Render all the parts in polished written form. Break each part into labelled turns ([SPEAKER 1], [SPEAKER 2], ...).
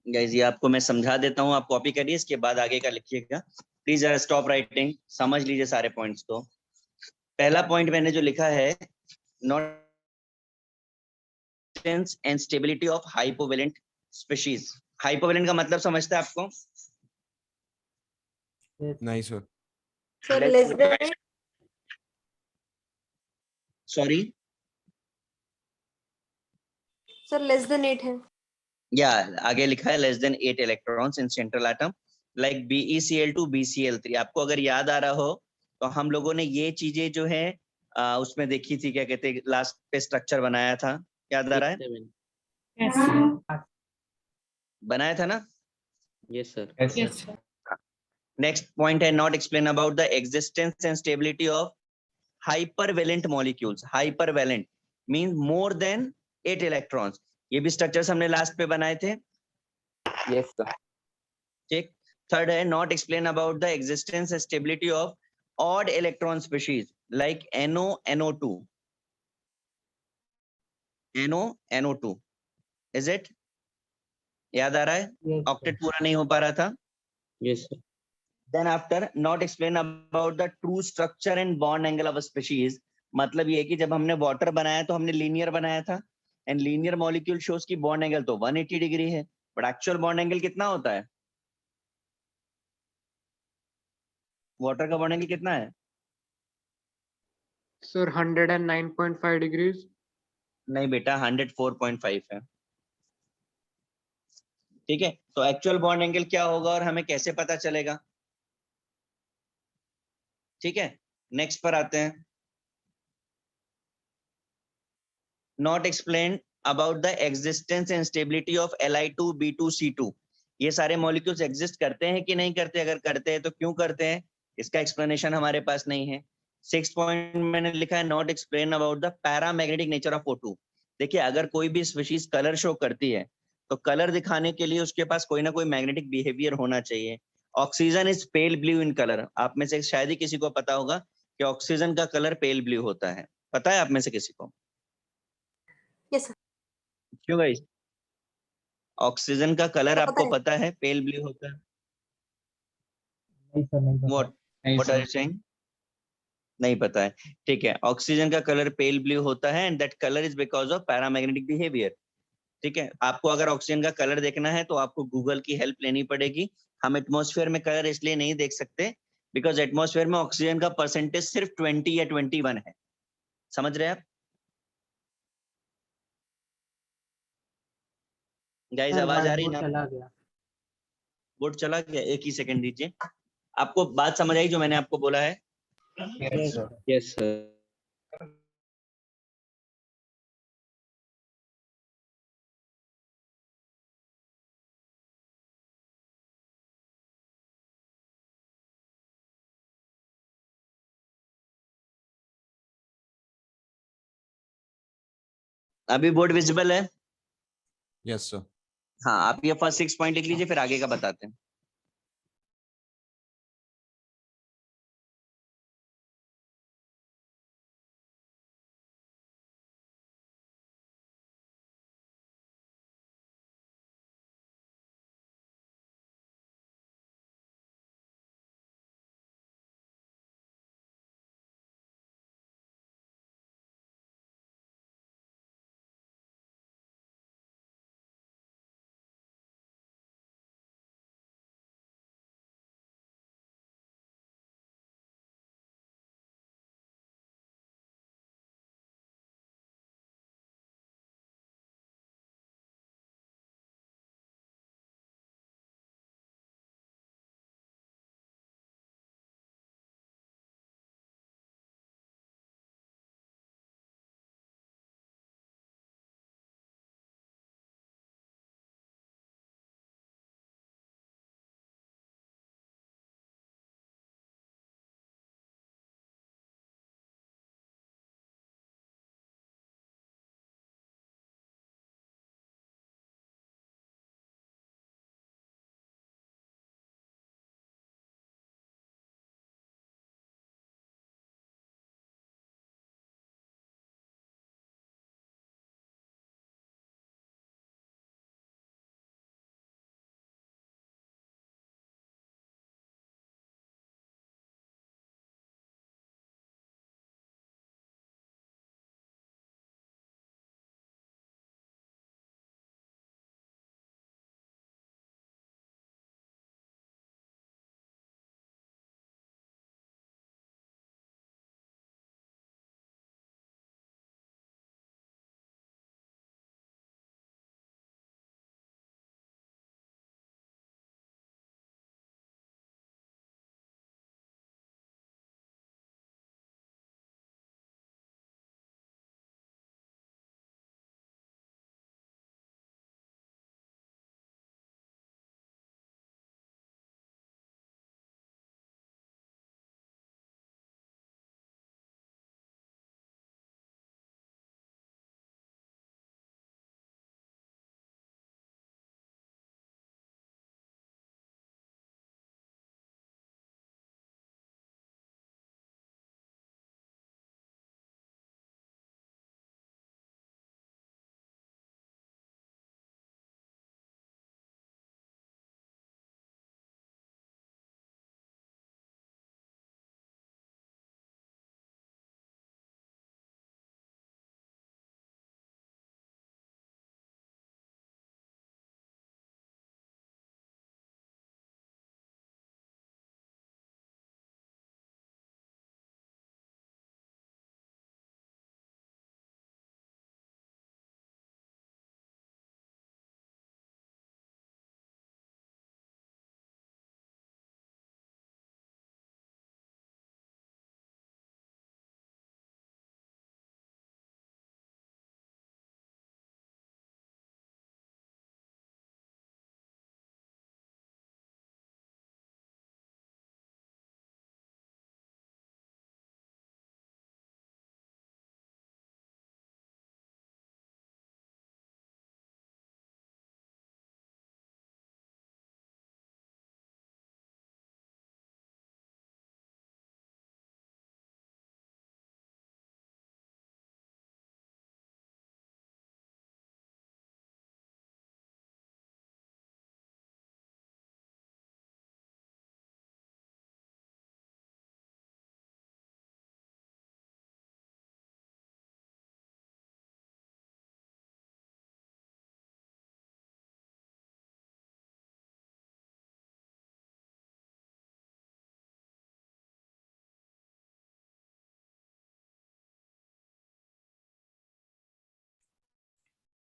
[SPEAKER 1] Guys ये आपको मैं समझा देता हूँ, आप कॉपी करिए, इसके बाद आगे का लिखिएगा। प्लीज स्टॉप राइटिंग, समझ लीजिए सारे पॉइंट्स को। पहला पॉइंट मैंने जो लिखा है, not and stability of hypovalent species. Hypovalent का मतलब समझते हैं आपको?
[SPEAKER 2] नहीं sir.
[SPEAKER 3] Sir less than,
[SPEAKER 1] sorry,
[SPEAKER 3] sir less than 8 है।
[SPEAKER 1] या आगे लिखा है less than 8 electrons in central atom like BeCl2 BCl3। आपको अगर याद आ रहा हो तो हम लोगों ने ये चीजें जो है उसमें देखी थी, क्या कहते हैं, लास्ट पे स्ट्रक्चर बनाया था, याद आ रहा है? बनाया था ना?
[SPEAKER 4] Yes sir.
[SPEAKER 5] Yes, sir.
[SPEAKER 1] Next point है not explain about the existence and stability of hypervalent molecules. Hypervalent means more than 8 electrons. ये भी स्ट्रक्चर्स हमने लास्ट पे बनाए थे।
[SPEAKER 4] Yes sir.
[SPEAKER 1] ठीक। थर्ड है not explain about the existence and stability of odd electron species like NO, NO2। NO, NO2 is it? याद आ रहा है? ऑक्टेट पूरा नहीं हो पा रहा था।
[SPEAKER 4] Yes sir.
[SPEAKER 1] Then after not explain about the true structure and bond angle of species. मतलब ये है कि जब हमने वाटर बनाया तो हमने लीनियर बनाया था, एंड लीनियर मॉलिक्यूल शोज की बॉन्ड एंगल तो 180 डिग्री है, बट एक्चुअल बॉन्ड एंगल कितना होता है? वाटर का बॉन्ड एंगल कितना है?
[SPEAKER 6] Sir 109.5 degrees.
[SPEAKER 1] नहीं बेटा, 104.5 है। ठीक है, तो एक्चुअल बॉन्ड एंगल क्या होगा और हमें कैसे पता चलेगा? ठीक है, नेक्स्ट पर आते हैं। Not explain about the existence and stability of Li2B2C2। ये सारे मॉलिक्यूल्स एग्जिस्ट करते हैं कि नहीं करते? अगर करते हैं तो क्यों करते हैं, इसका एक्सप्लेनेशन हमारे पास नहीं है। 6 पॉइंट मैंने लिखा है not explain about the paramagnetic nature of O2। देखिए, अगर कोई भी स्पीशीज कलर शो करती है तो कलर दिखाने के लिए उसके पास कोई ना कोई मैग्नेटिक बिहेवियर होना चाहिए। Oxygen is pale blue in colour. आप में से शायद ही किसी को पता होगा कि ऑक्सीजन का कलर पेल ब्लू होता है। पता है आप में से किसी को?
[SPEAKER 3] Yes sir.
[SPEAKER 1] क्यों गाइस? ऑक्सीजन का कलर
[SPEAKER 3] पता
[SPEAKER 1] आपको
[SPEAKER 3] है।
[SPEAKER 1] पता है पेल ब्लू होता है?
[SPEAKER 5] नहीं सर, नहीं पता।
[SPEAKER 1] व्हाट
[SPEAKER 5] नहीं
[SPEAKER 1] what are
[SPEAKER 5] sir.
[SPEAKER 1] You saying? नहीं पता है। ठीक है, ऑक्सीजन का कलर पेल ब्लू होता है and that colour is because of paramagnetic behaviour. ठीक है, आपको अगर ऑक्सीजन का कलर देखना है तो आपको गूगल की हेल्प लेनी पड़ेगी। हम एटमॉस्फेयर में कलर इसलिए नहीं देख सकते बिकॉज एटमॉस्फेयर में ऑक्सीजन का परसेंटेज सिर्फ 20 या 21 है। समझ रहे हैं आप गाइस?
[SPEAKER 5] सर
[SPEAKER 1] आवाज आ
[SPEAKER 5] व्हाइट
[SPEAKER 1] रही है
[SPEAKER 5] बोर्ड
[SPEAKER 1] ना?
[SPEAKER 5] चला गया।
[SPEAKER 1] बोर्ड चला गया, एक ही सेकंड दीजिए। आपको बात समझ आई जो मैंने आपको बोला है?
[SPEAKER 5] Yes, sir.
[SPEAKER 4] Yes sir.
[SPEAKER 1] अभी बोर्ड विजिबल है?
[SPEAKER 2] Yes sir.
[SPEAKER 1] हाँ, आप ये फर्स्ट 6 पॉइंट लिख लीजिए, फिर आगे का बताते हैं।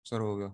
[SPEAKER 2] सर हो गया।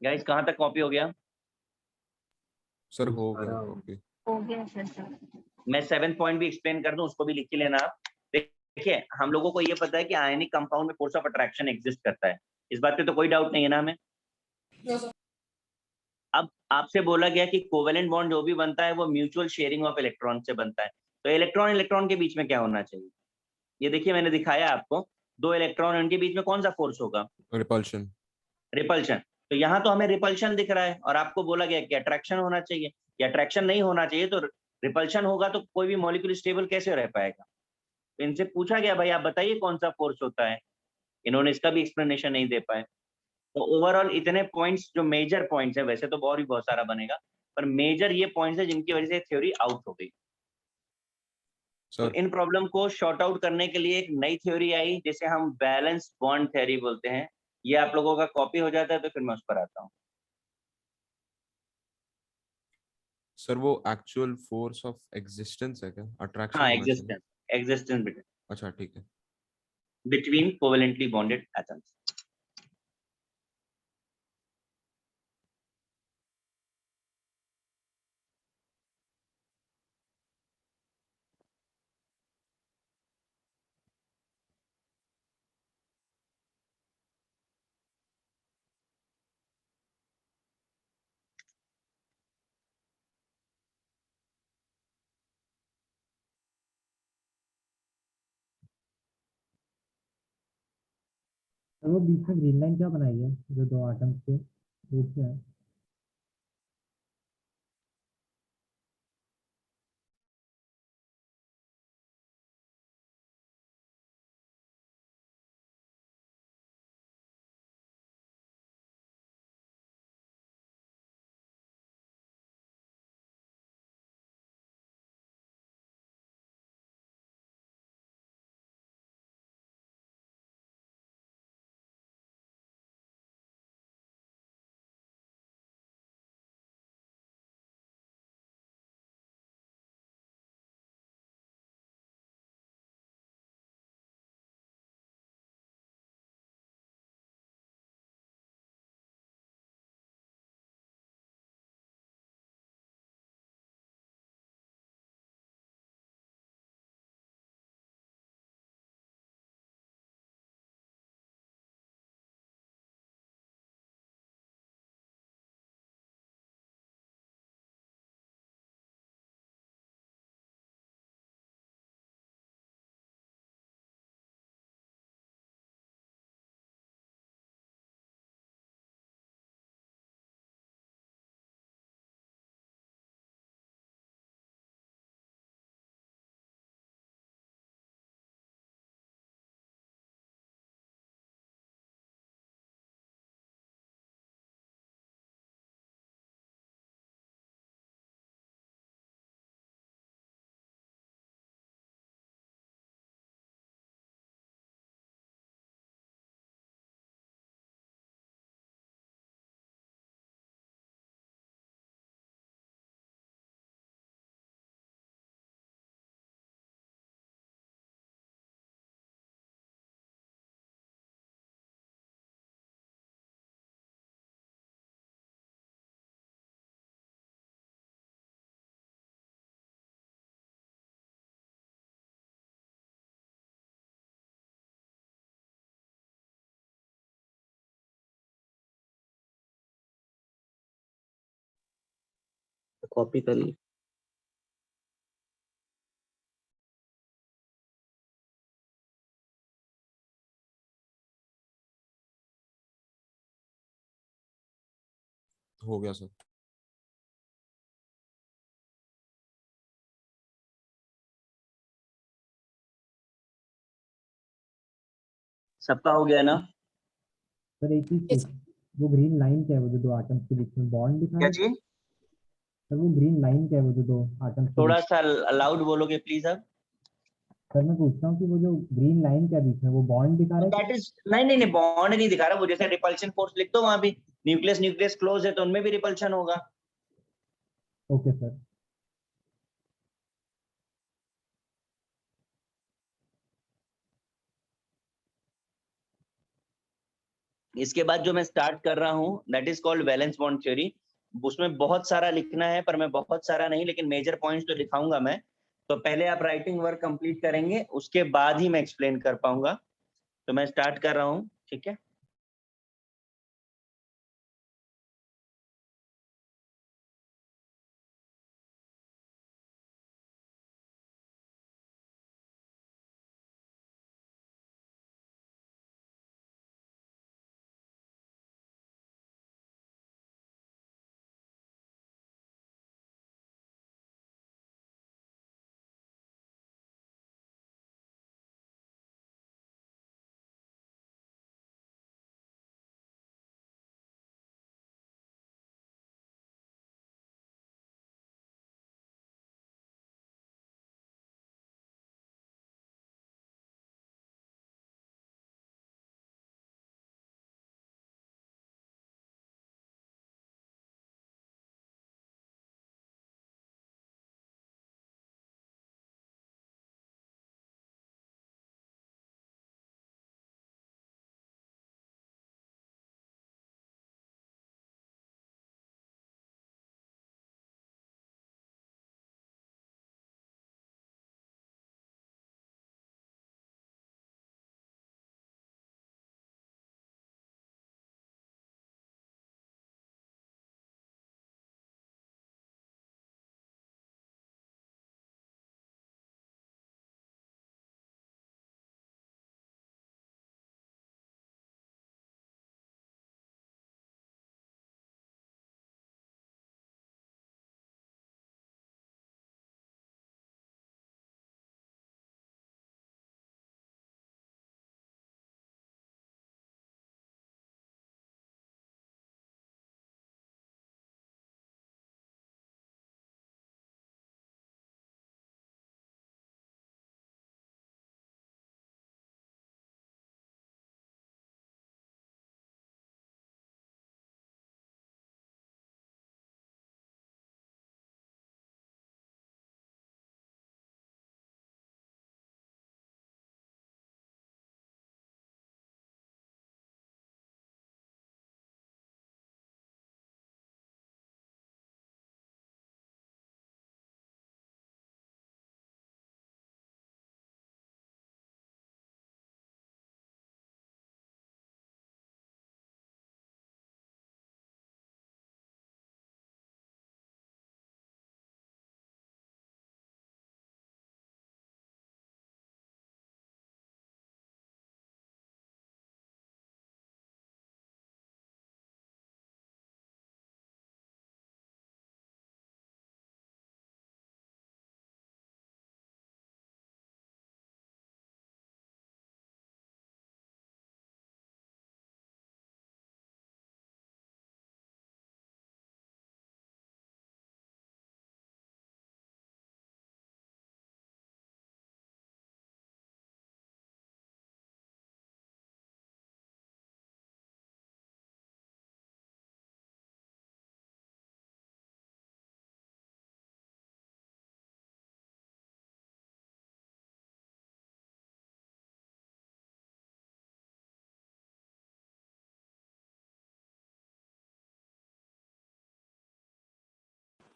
[SPEAKER 1] गाइस कहाँ तक कॉपी हो गया?
[SPEAKER 2] सर हो गया कॉपी।
[SPEAKER 3] हो गया सर।
[SPEAKER 1] मैं 7th पॉइंट भी एक्सप्लेन कर दूं, उसको भी लिख के लेना आप। देखिए हम लोगों को ये पता है कि आयनिक कंपाउंड में फोर्स ऑफ अट्रैक्शन एग्जिस्ट करता है, इस बात पे तो कोई डाउट नहीं है ना हमें। अब आपसे बोला गया कि कोवेलेंट बॉन्ड जो भी बनता है वो म्यूचुअल शेयरिंग ऑफ इलेक्ट्रॉन से बनता है, तो इलेक्ट्रॉन इलेक्ट्रॉन के बीच में क्या होना चाहिए? ये देखिए मैंने दिखाया आपको, दो इलेक्ट्रॉन उनके बीच में कौन सा फोर्स होगा?
[SPEAKER 2] रिपल्शन।
[SPEAKER 1] रिपल्शन। तो यहाँ तो हमें रिपल्शन दिख रहा है और आपको बोला गया कि अट्रैक्शन होना चाहिए, कि अट्रैक्शन नहीं होना चाहिए, तो रिपल्शन होगा तो कोई भी मॉलिक्यूल स्टेबल कैसे रह पाएगा? तो इनसे पूछा गया भाई आप बताइए कौन सा फोर्स होता है, इन्होंने इसका भी एक्सप्लेनेशन नहीं दे पाए। तो ओवरऑल इतने पॉइंट्स जो मेजर पॉइंट्स है, वैसे तो और भी बहुत सारा बनेगा, पर मेजर ये पॉइंट्स है जिनकी वजह से थ्योरी आउट हो गई। तो
[SPEAKER 2] सर
[SPEAKER 1] इन प्रॉब्लम को शॉर्ट आउट करने के लिए एक नई थ्योरी आई जिसे हम बैलेंस बॉन्ड थ्योरी बोलते हैं। ये आप लोगों का कॉपी हो जाता है तो फिर मैं उस पर आता हूँ।
[SPEAKER 2] सर वो एक्चुअल फोर्स ऑफ एग्जिस्टेंस है क्या? अट्रैक्शन
[SPEAKER 1] हाँ
[SPEAKER 2] होना चाहिए।
[SPEAKER 1] एग्जिस्टेंस, एग्जिस्टेंस
[SPEAKER 2] अच्छा ठीक है।
[SPEAKER 1] Between covalently bonded atoms.
[SPEAKER 5] Sir वो बीच में ग्रीन लाइन क्या बनाई है जो दो आटम्स के बीच में है?
[SPEAKER 4] कॉपी कर ली।
[SPEAKER 2] हो गया सर।
[SPEAKER 1] सबका हो गया ना?
[SPEAKER 5] सर एक चीज पूछ, वो ग्रीन लाइन क्या है वो जो दो आटम्स के बीच में बॉन्ड दिखा
[SPEAKER 1] क्या
[SPEAKER 5] रहा है?
[SPEAKER 1] चीज?
[SPEAKER 5] सर वो ग्रीन लाइन क्या है वो जो दो आटम्स के
[SPEAKER 1] थोड़ा
[SPEAKER 5] बीच?
[SPEAKER 1] सा लाउड बोलोगे प्लीज आप?
[SPEAKER 5] सर मैं पूछ रहा हूँ कि वो जो ग्रीन लाइन क्या बीच में वो बॉन्ड दिखा रहा है?
[SPEAKER 1] दैट इज नहीं नहीं नहीं, बॉन्ड नहीं दिखा रहा वो, जैसे रिपल्शन फोर्स लिख दो वहां भी, न्यूक्लियस न्यूक्लियस क्लोज है तो उनमें भी रिपल्शन होगा।
[SPEAKER 5] Okay sir.
[SPEAKER 1] इसके बाद जो मैं स्टार्ट कर रहा हूँ that is called valence bond theory. उसमें बहुत सारा लिखना है, पर मैं बहुत सारा नहीं, लेकिन मेजर पॉइंट्स तो लिखाऊंगा मैं। तो पहले आप राइटिंग वर्क कंप्लीट करेंगे, उसके बाद ही मैं एक्सप्लेन कर पाऊंगा। तो मैं स्टार्ट कर रहा हूँ, ठीक है।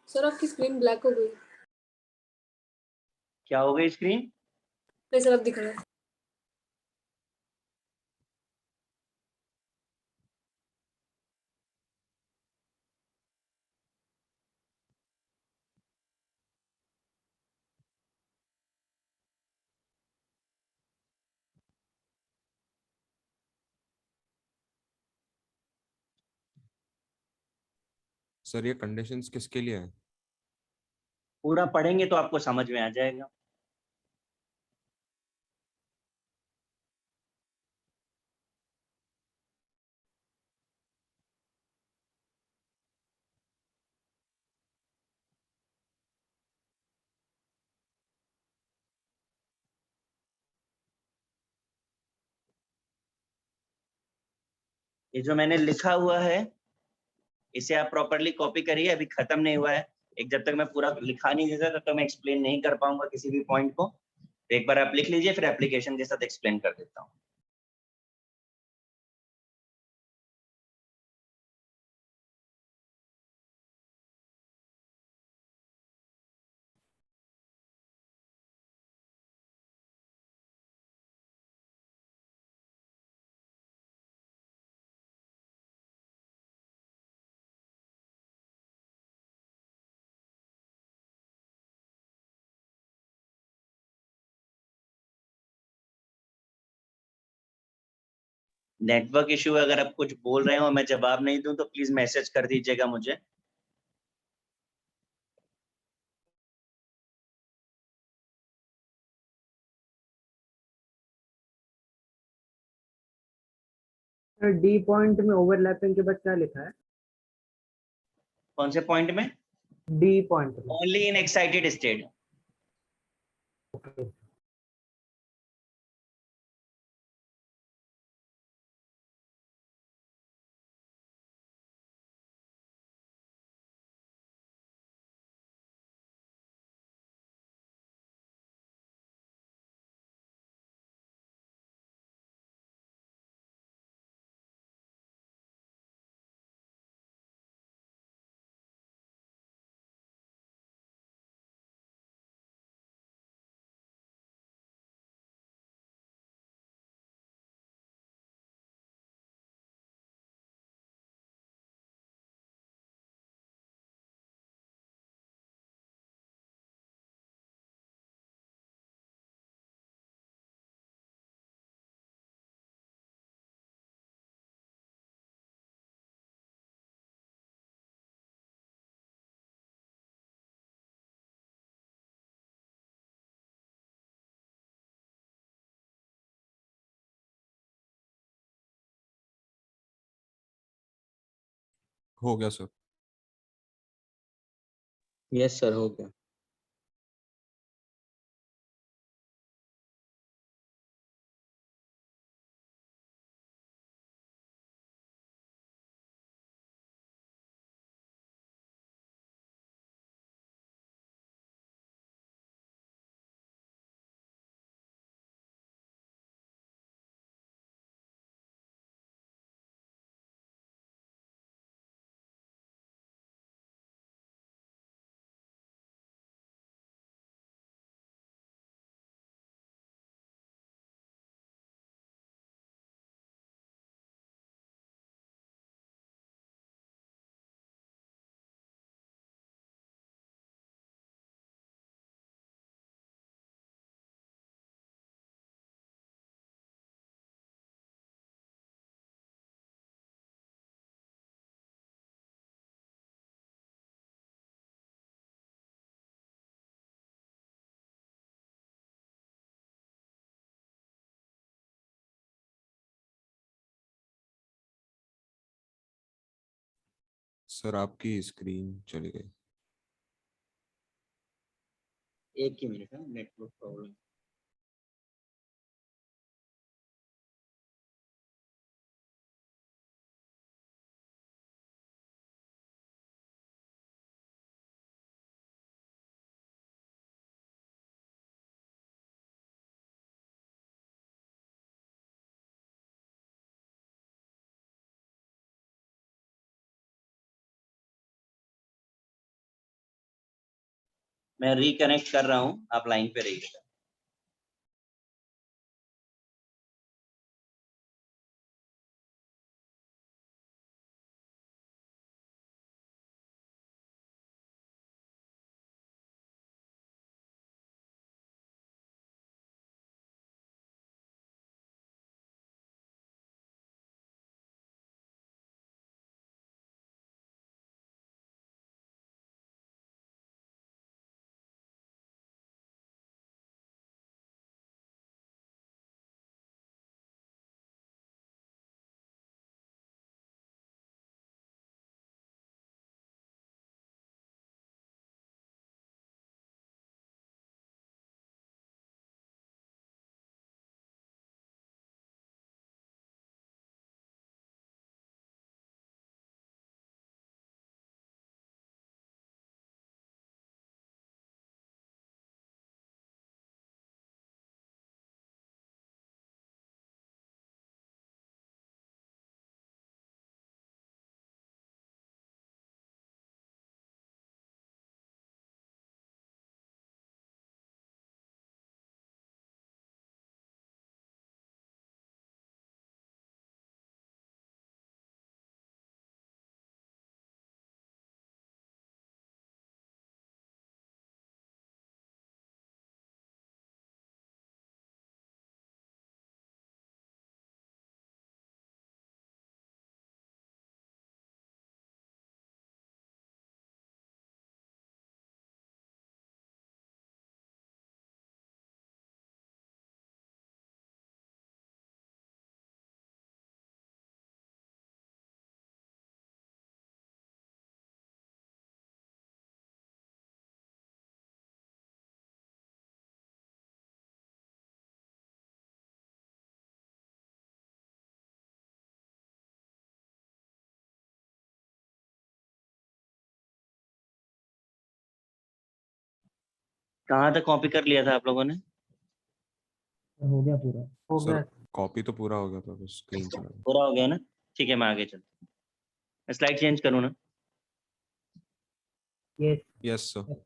[SPEAKER 3] सर आपकी स्क्रीन ब्लैक हो गई।
[SPEAKER 1] क्या हो गई स्क्रीन?
[SPEAKER 3] नहीं सर, अब दिख रहा है।
[SPEAKER 2] सर ये कंडीशंस किसके लिए है?
[SPEAKER 1] पूरा पढ़ेंगे तो आपको समझ में आ जाएगा। ये जो मैंने लिखा हुआ है इसे आप प्रॉपरली कॉपी करिए, अभी खत्म नहीं हुआ है। एक जब तक मैं पूरा लिखा नहीं देता तब तक मैं एक्सप्लेन नहीं कर पाऊंगा किसी भी पॉइंट को। तो एक बार आप लिख लीजिए, फिर एप्लीकेशन के साथ एक्सप्लेन कर देता हूँ। नेटवर्क इशू है, अगर आप कुछ बोल रहे हो मैं जवाब नहीं दूं तो प्लीज मैसेज कर दीजिएगा मुझे।
[SPEAKER 5] डी पॉइंट में ओवरलैपिंग के बाद क्या लिखा है?
[SPEAKER 1] कौन से पॉइंट में?
[SPEAKER 5] डी पॉइंट में।
[SPEAKER 1] Only in excited state.
[SPEAKER 5] Okay.
[SPEAKER 2] हो गया सर।
[SPEAKER 4] यस सर, हो गया।
[SPEAKER 2] सर आपकी स्क्रीन चली गई।
[SPEAKER 1] एक ही मिनट, नेटवर्क प्रॉब्लम। मैं रिकनेक्ट कर रहा हूँ, आप लाइन पे रहिएगा। कहाँ तक कॉपी कर लिया था आप लोगों ने?
[SPEAKER 5] हो गया पूरा।
[SPEAKER 6] हो
[SPEAKER 2] सर
[SPEAKER 6] गया
[SPEAKER 2] कॉपी तो पूरा हो गया था, बस स्क्रीन चला गया।
[SPEAKER 1] पूरा हो गया ना? ठीक है, मैं आगे चलता हूँ। स्लाइड चेंज करूँ ना?
[SPEAKER 5] Yes
[SPEAKER 2] yes sir.
[SPEAKER 5] यस।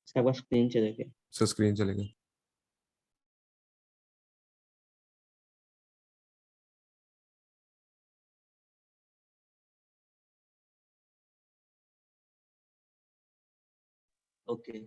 [SPEAKER 4] इसका बस स्क्रीन चले गए।
[SPEAKER 2] सर स्क्रीन चलेगा।
[SPEAKER 1] ओके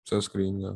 [SPEAKER 2] सर स्क्रीन का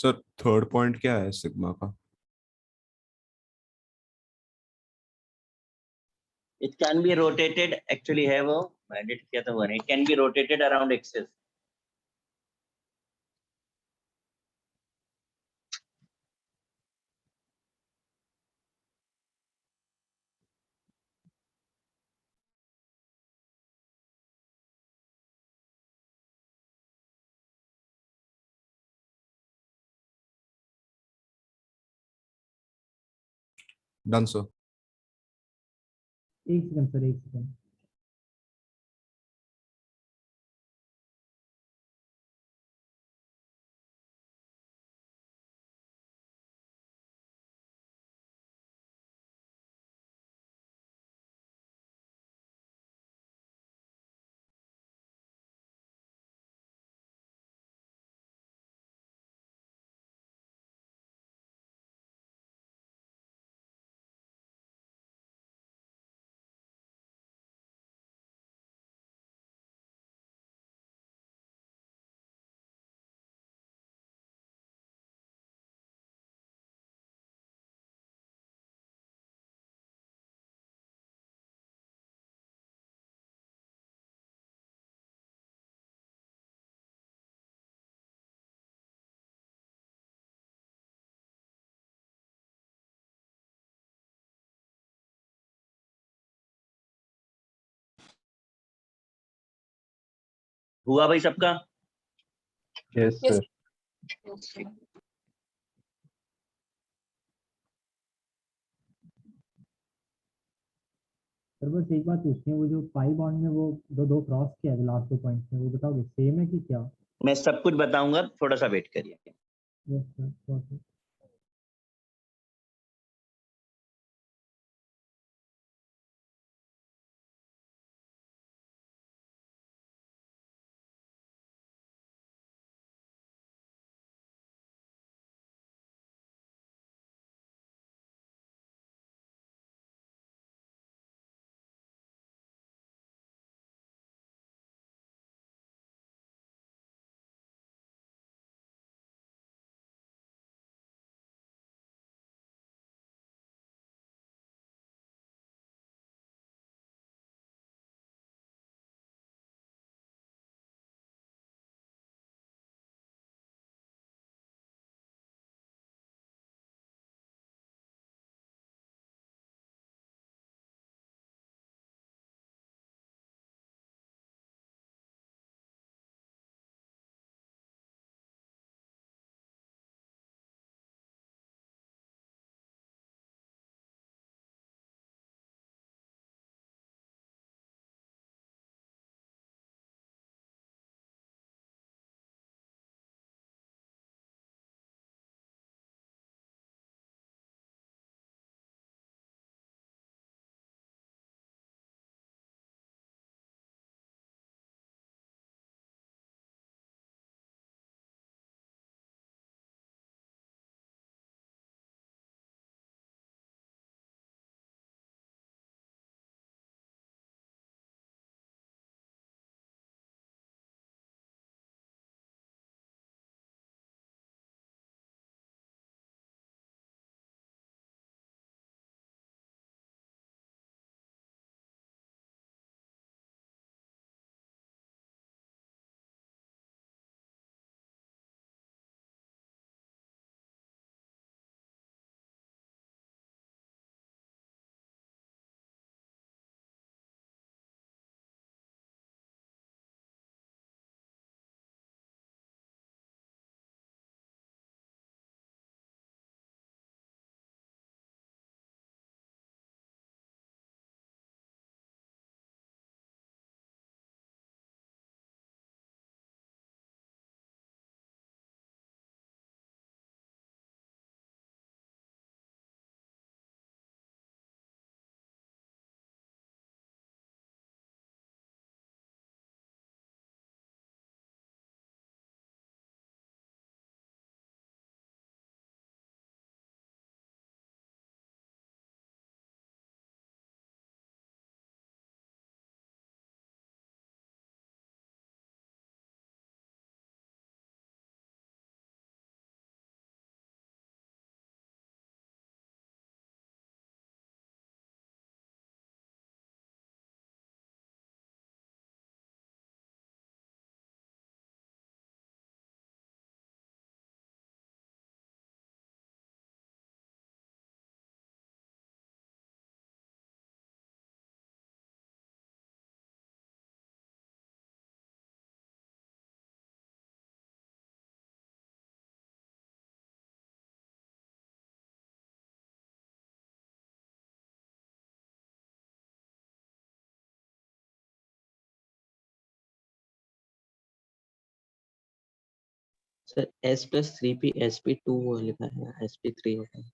[SPEAKER 2] सर थर्ड पॉइंट क्या है सिग्मा का?
[SPEAKER 1] It can be rotated, actually है वो, मैं एडिट किया था वो नहीं, it can be rotated around axis.
[SPEAKER 2] Done sir.
[SPEAKER 5] एक सेकंड सर, एक सेकंड.
[SPEAKER 1] हुआ भाई सबका?
[SPEAKER 4] Yes
[SPEAKER 3] Yes.
[SPEAKER 4] सर.
[SPEAKER 5] सर बस एक बात पूछनी है, वो जो पाई बॉन्ड में वो दो दो क्रॉस किया है लास्ट 2 पॉइंट्स में, वो बताओगे सेम है कि क्या?
[SPEAKER 1] मैं सब कुछ बताऊंगा, थोड़ा सा वेट करिए.
[SPEAKER 5] Yes sir.
[SPEAKER 7] Sir S+3P sp2 वो लिखा है, sp3 होता है।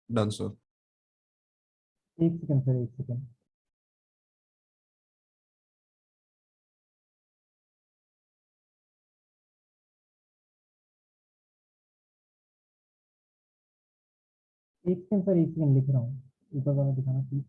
[SPEAKER 2] Done, sir.
[SPEAKER 5] एक सेकंड सर, एक सेकंड। एक सेकंड सर, एक सेकंड लिख रहा हूँ, ऊपर वाला दिखाना प्लीज।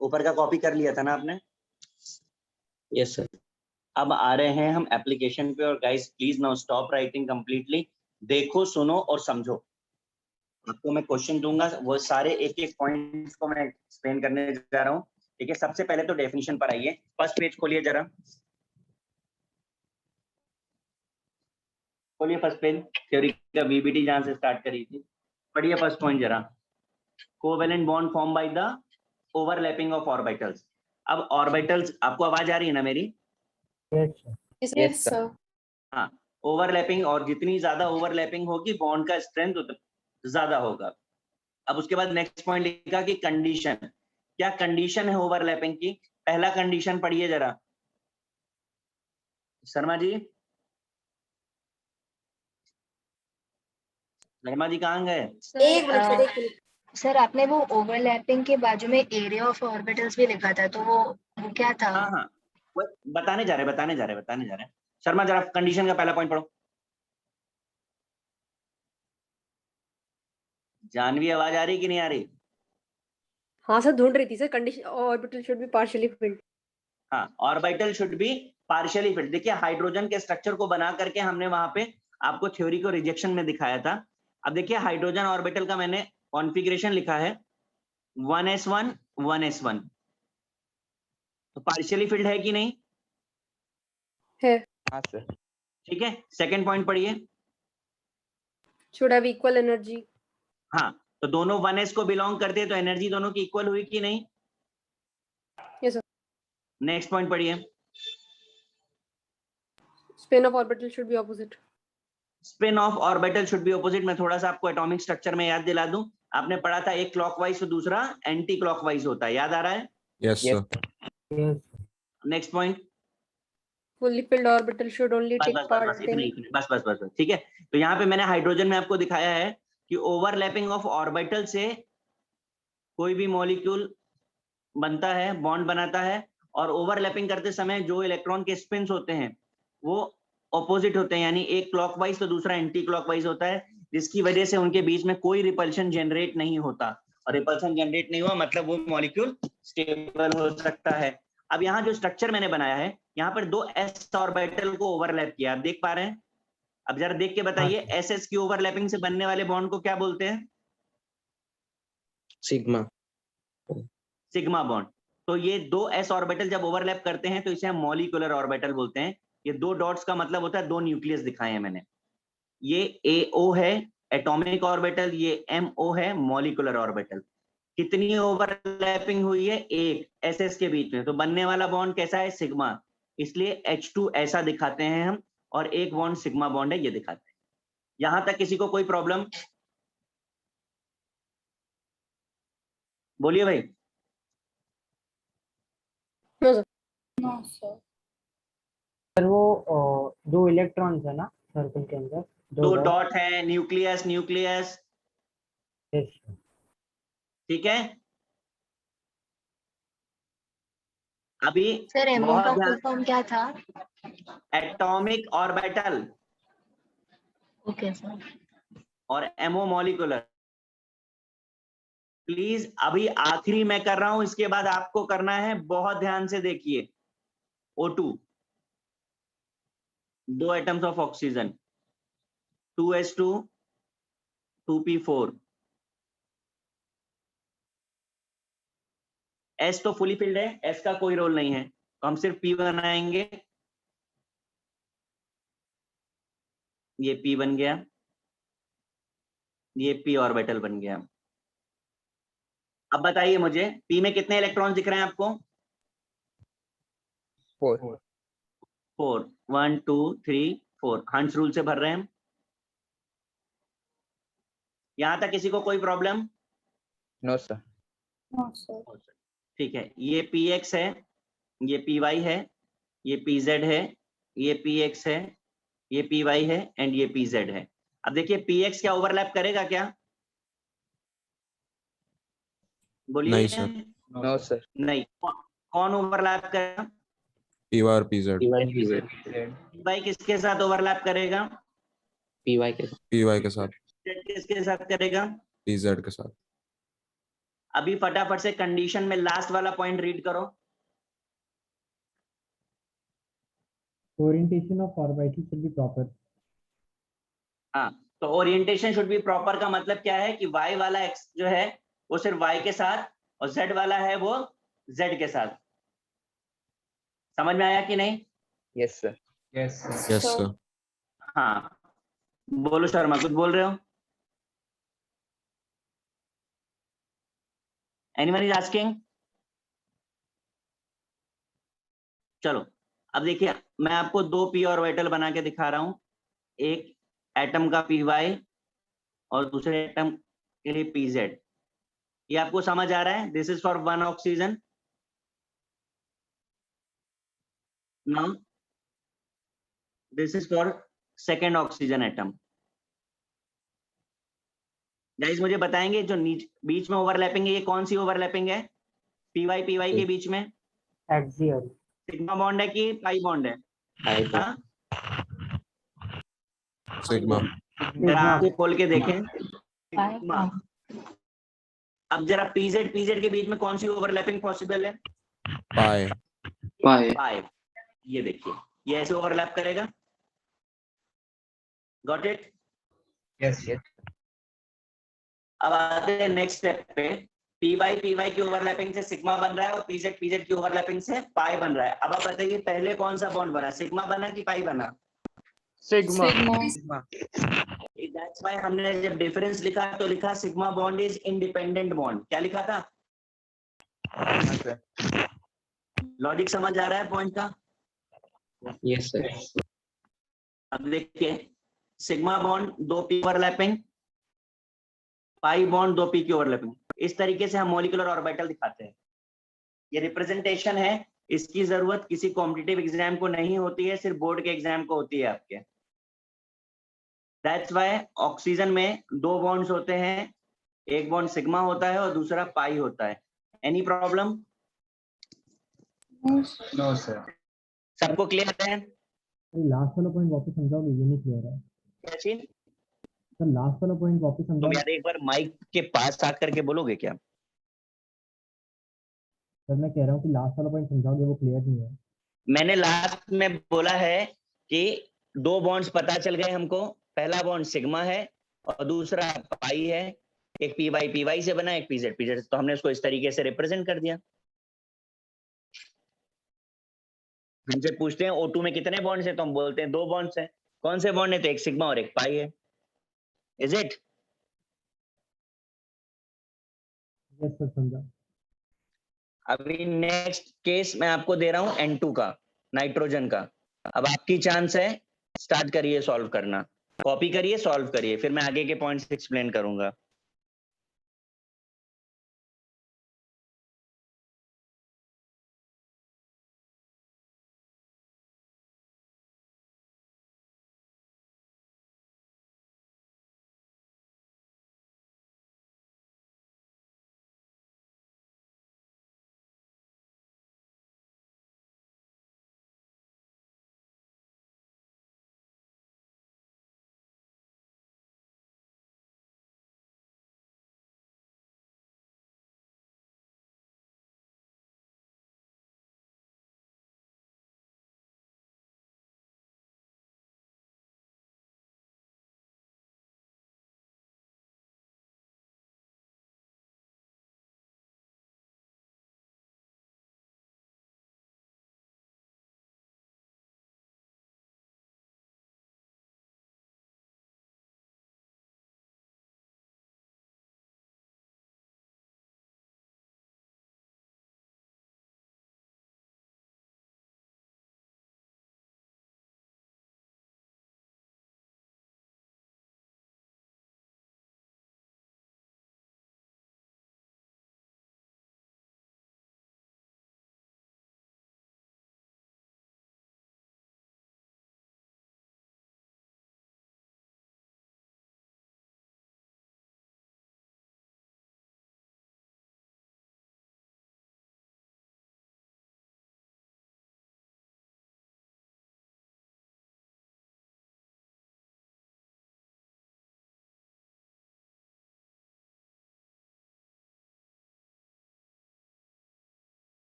[SPEAKER 1] ऊपर का कॉपी कर लिया था ना आपने?
[SPEAKER 7] Yes sir.
[SPEAKER 1] अब आ रहे हैं हम एप्लीकेशन पे, और guys please now stop writing completely, देखो सुनो और समझो। आपको मैं क्वेश्चन दूंगा, वो सारे एक एक पॉइंट्स को मैं एक्सप्लेन करने जा रहा हूँ, ठीक है? सबसे पहले तो डेफिनेशन पर आइए, फर्स्ट पेज खोलिए जरा, खोलिए फर्स्ट पेज, थ्योरी का वीबीटी जहां से स्टार्ट करी थी, पढ़िए फर्स्ट पॉइंट जरा। Covalent bond form by the overlapping of orbitals. अब ऑर्बिटल्स, आपको आवाज आ रही है ना मेरी?
[SPEAKER 5] Yes
[SPEAKER 3] yes sir.
[SPEAKER 1] हाँ, ओवरलैपिंग, और जितनी ज्यादा ओवरलैपिंग होगी बॉन्ड का स्ट्रेंथ ज्यादा होगा। अब उसके बाद नेक्स्ट पॉइंट लिखा कि कंडीशन, क्या कंडीशन है ओवरलैपिंग की? पहला कंडीशन पढ़िए जरा शर्मा जी, शर्मा जी कहाँ गए?
[SPEAKER 3] एक मिनट सर, एक मिनट।
[SPEAKER 8] सर आपने वो ओवरलैपिंग के बाजू में एरिया ऑफ ऑर्बिटल्स भी लिखा था, तो वो क्या था?
[SPEAKER 1] हाँ हाँ, वो बताने जा रहे हैं। शर्मा जरा कंडीशन का पहला पॉइंट पढ़ो। जानवी आवाज आ रही कि नहीं आ रही?
[SPEAKER 3] हाँ सर, ढूंढ रही थी sir. Condition orbital should be partially filled.
[SPEAKER 1] हाँ, orbital should be partially filled. देखिए हाइड्रोजन के स्ट्रक्चर को बना करके हमने वहां पे आपको थ्योरी को रिजेक्शन में दिखाया था। अब देखिए हाइड्रोजन ऑर्बिटल का मैंने कॉन्फ़िगरेशन लिखा है 1s1 1s1, तो पार्शियली फिल्ड है कि नहीं?
[SPEAKER 3] है।
[SPEAKER 4] हाँ सर।
[SPEAKER 1] ठीक है, सेकंड पॉइंट पढ़िए।
[SPEAKER 3] Should have equal energy.
[SPEAKER 1] हाँ, तो दोनों 1s को बिलोंग करते हैं, तो एनर्जी दोनों की इक्वल हुई कि नहीं?
[SPEAKER 3] Yes sir.
[SPEAKER 1] नेक्स्ट पॉइंट पढ़िए।
[SPEAKER 3] Spin off orbital should B opposite.
[SPEAKER 1] Spin off orbital should B opposite. मैं थोड़ा सा आपको एटॉमिक स्ट्रक्चर में याद दिला दूं, आपने पढ़ा था एक क्लॉकवाइज तो दूसरा एंटी क्लॉकवाइज होता है, याद आ रहा है?
[SPEAKER 2] Yes,
[SPEAKER 4] Yes.
[SPEAKER 2] sir.
[SPEAKER 1] Next point.
[SPEAKER 3] Fully filled orbital should only take part in.
[SPEAKER 1] बस, ठीक है। तो यहाँ पे मैंने हाइड्रोजन में आपको दिखाया है कि ओवरलैपिंग ऑफ ऑर्बिटल से कोई भी मॉलिक्यूल बनता है, बॉन्ड बनाता है, और ओवरलैपिंग करते समय जो इलेक्ट्रॉन के स्पिन्स होते हैं वो ऑपोजिट होते हैं, यानी एक क्लॉकवाइज तो दूसरा एंटी क्लॉकवाइज होता है, जिसकी वजह से उनके बीच में कोई रिपल्शन जनरेट नहीं होता, और रिपल्शन जनरेट नहीं हुआ मतलब वो मॉलिक्यूल स्टेबल हो सकता है। अब यहाँ जो स्ट्रक्चर मैंने बनाया है, यहाँ पर दो एस ऑर्बिटल को ओवरलैप किया, आप देख पा रहे हैं? अब जरा देख के बताइए, एस एस की ओवरलैपिंग से बनने वाले बॉन्ड को क्या बोलते हैं?
[SPEAKER 7] सिग्मा।
[SPEAKER 1] Sigma bond. तो ये दो एस ऑर्बिटल जब ओवरलैप करते हैं तो इसे हम मॉलिक्यूलर ऑर्बिटल बोलते हैं। ये दो डॉट्स का मतलब होता है दो न्यूक्लियस दिखाए हैं मैंने। ये AO है एटॉमिक ऑर्बिटल, ये MO है मॉलिक्यूलर ऑर्बिटल। कितनी ओवरलैपिंग हुई है? एक SS के बीच में, तो बनने वाला बॉन्ड कैसा है? सिग्मा। इसलिए H2 ऐसा दिखाते हैं हम, और एक बॉन्ड सिग्मा बॉन्ड है, ये दिखाते हैं। यहां तक किसी को कोई प्रॉब्लम? बोलिए भाई।
[SPEAKER 3] No sir.
[SPEAKER 8] No sir.
[SPEAKER 5] Sir वो दो इलेक्ट्रॉन्स है ना सर्कल के अंदर,
[SPEAKER 1] दो डॉट है, न्यूक्लियस न्यूक्लियस,
[SPEAKER 5] यस
[SPEAKER 1] ठीक है। अभी
[SPEAKER 8] सर एमओ
[SPEAKER 1] बहुत
[SPEAKER 8] का फुल
[SPEAKER 1] ध्यान,
[SPEAKER 8] फॉर्म क्या था?
[SPEAKER 1] Atomic orbital,
[SPEAKER 8] okay sir.
[SPEAKER 1] और MO मॉलिक्यूलर। प्लीज अभी आखिरी मैं कर रहा हूं, इसके बाद आपको करना है, बहुत ध्यान से देखिए। O2, दो atoms of oxygen, 2s2 2p4। S तो फुली फिल्ड है, S का कोई रोल नहीं है, तो हम सिर्फ P बनाएंगे। ये P बन गया, ये P ऑर्बिटल बन गया। अब बताइए मुझे, P में कितने इलेक्ट्रॉन दिख रहे हैं आपको?
[SPEAKER 4] 4.
[SPEAKER 1] 4, 1 2 3 4, हंस रूल से भर रहे हैं हम। यहां तक किसी को कोई problem?
[SPEAKER 4] No sir.
[SPEAKER 8] No sir.
[SPEAKER 1] ठीक है, ये Px है, ये Py है, ये Pz है, ये Px है, ये Py है, एंड ये Pz है। अब देखिए Px क्या ओवरलैप करेगा क्या? बोलिए।
[SPEAKER 2] नहीं सर।
[SPEAKER 4] No sir.
[SPEAKER 1] नहीं। कौन ओवरलैप करेगा?
[SPEAKER 2] Py और PZ.
[SPEAKER 7] PY
[SPEAKER 1] Py किसके साथ ओवरलैप करेगा?
[SPEAKER 7] PY के साथ।
[SPEAKER 2] PY के साथ,
[SPEAKER 1] Z किसके साथ करेगा?
[SPEAKER 2] PZ के साथ।
[SPEAKER 1] अभी फटाफट से कंडीशन में लास्ट वाला पॉइंट रीड करो।
[SPEAKER 5] Orientation of orbital should B proper.
[SPEAKER 1] हाँ, तो ओरिएंटेशन शुड बी प्रॉपर का मतलब क्या है कि y वाला x जो है वो सिर्फ y के साथ और z वाला है वो z के साथ। समझ में आया कि नहीं?
[SPEAKER 4] Yes, sir.
[SPEAKER 2] Yes, sir.
[SPEAKER 1] हाँ, बोलो शर्मा, कुछ बोल रहे हो? Anyone is asking? चलो, अब देखिए मैं आपको दो p ऑर्बिटल बना के दिखा रहा हूं, एक एटम का py और दूसरे एटम के लिए pz। ये आपको समझ आ रहा है? This is for one oxygen. Now this is for second oxygen atom. Guys मुझे बताएंगे जो बीच में ओवरलैपिंग है, ये कौन सी ओवरलैपिंग है? py के बीच में
[SPEAKER 5] एक्सियल।
[SPEAKER 1] सिग्मा बॉन्ड है कि पाई बॉन्ड है?
[SPEAKER 7] Pi bond.
[SPEAKER 1] हाँ?
[SPEAKER 2] Sigma.
[SPEAKER 1] जरा आंखें खोल के देखें। सिग्मा। अब जरा pz के बीच में कौन सी ओवरलैपिंग पॉसिबल है?
[SPEAKER 2] Pi.
[SPEAKER 7] पाई।
[SPEAKER 1] पाई। ये देखिए, ये ऐसे ओवरलैप करेगा। Got it?
[SPEAKER 4] Yes, yes.
[SPEAKER 1] अब आते हैं नेक्स्ट स्टेप पे। py की ओवरलैपिंग से सिग्मा बन रहा है और pz की ओवरलैपिंग से पाई बन रहा है। अब आप बताइए पहले कौन सा बॉन्ड बना, सिग्मा बना कि पाई बना?
[SPEAKER 6] Sigma.
[SPEAKER 1] दैट्स व्हाई हमने जब डिफरेंस लिखा तो लिखा sigma bond is independent bond. क्या लिखा था?
[SPEAKER 4] हाँ, sir.
[SPEAKER 1] लॉजिक समझ आ रहा है पॉइंट का?
[SPEAKER 7] Yes sir.
[SPEAKER 1] अब देखिए, सिग्मा बॉन्ड दो पी ओवरलैपिंग, पाई बॉन्ड दो पी की ओवरलैपिंग। इस तरीके से हम मॉलिक्यूलर ऑर्बिटल दिखाते हैं। ये रिप्रेजेंटेशन है, इसकी जरूरत किसी कॉम्पिटिटिव एग्जाम को नहीं होती है, सिर्फ बोर्ड के एग्जाम को होती है आपके। दैट्स व्हाई ऑक्सीजन में दो बॉन्ड्स होते हैं, एक बॉन्ड सिग्मा होता है और दूसरा पाई होता है। Any problem?
[SPEAKER 4] No, sir.
[SPEAKER 1] सबको क्लियर है?
[SPEAKER 5] लास्ट वाला पॉइंट वापस समझाओगे, ये नहीं क्लियर है
[SPEAKER 1] क्या चीज?
[SPEAKER 5] सर। लास्ट वाला पॉइंट वापस
[SPEAKER 1] तुम
[SPEAKER 5] समझाओ
[SPEAKER 1] यार एक बार माइक के पास आकर के बोलोगे क्या?
[SPEAKER 5] सर। मैं कह रहा हूँ कि लास्ट वाला पॉइंट समझाओगे, वो क्लियर नहीं है।
[SPEAKER 1] मैंने लास्ट में बोला है कि दो बॉन्ड्स पता चल गए हमको, पहला बॉन्ड सिग्मा है और दूसरा पाई है। एक पी से बना, एक पीजेड तो हमने उसको इस तरीके से रिप्रेजेंट कर दिया। हमसे पूछते हैं O2 में कितने बॉन्ड्स हैं, तो हम बोलते हैं दो बॉन्ड्स हैं। कौन से बॉन्ड है? तो एक सिग्मा और एक पाई है। Is it?
[SPEAKER 5] यस सर, समझा।
[SPEAKER 1] अभी नेक्स्ट केस मैं आपको दे रहा हूं N2 का, नाइट्रोजन का। अब आपकी चांस है, स्टार्ट करिए सॉल्व करना। कॉपी करिए, सॉल्व करिए, फिर मैं आगे के पॉइंट्स एक्सप्लेन करूंगा।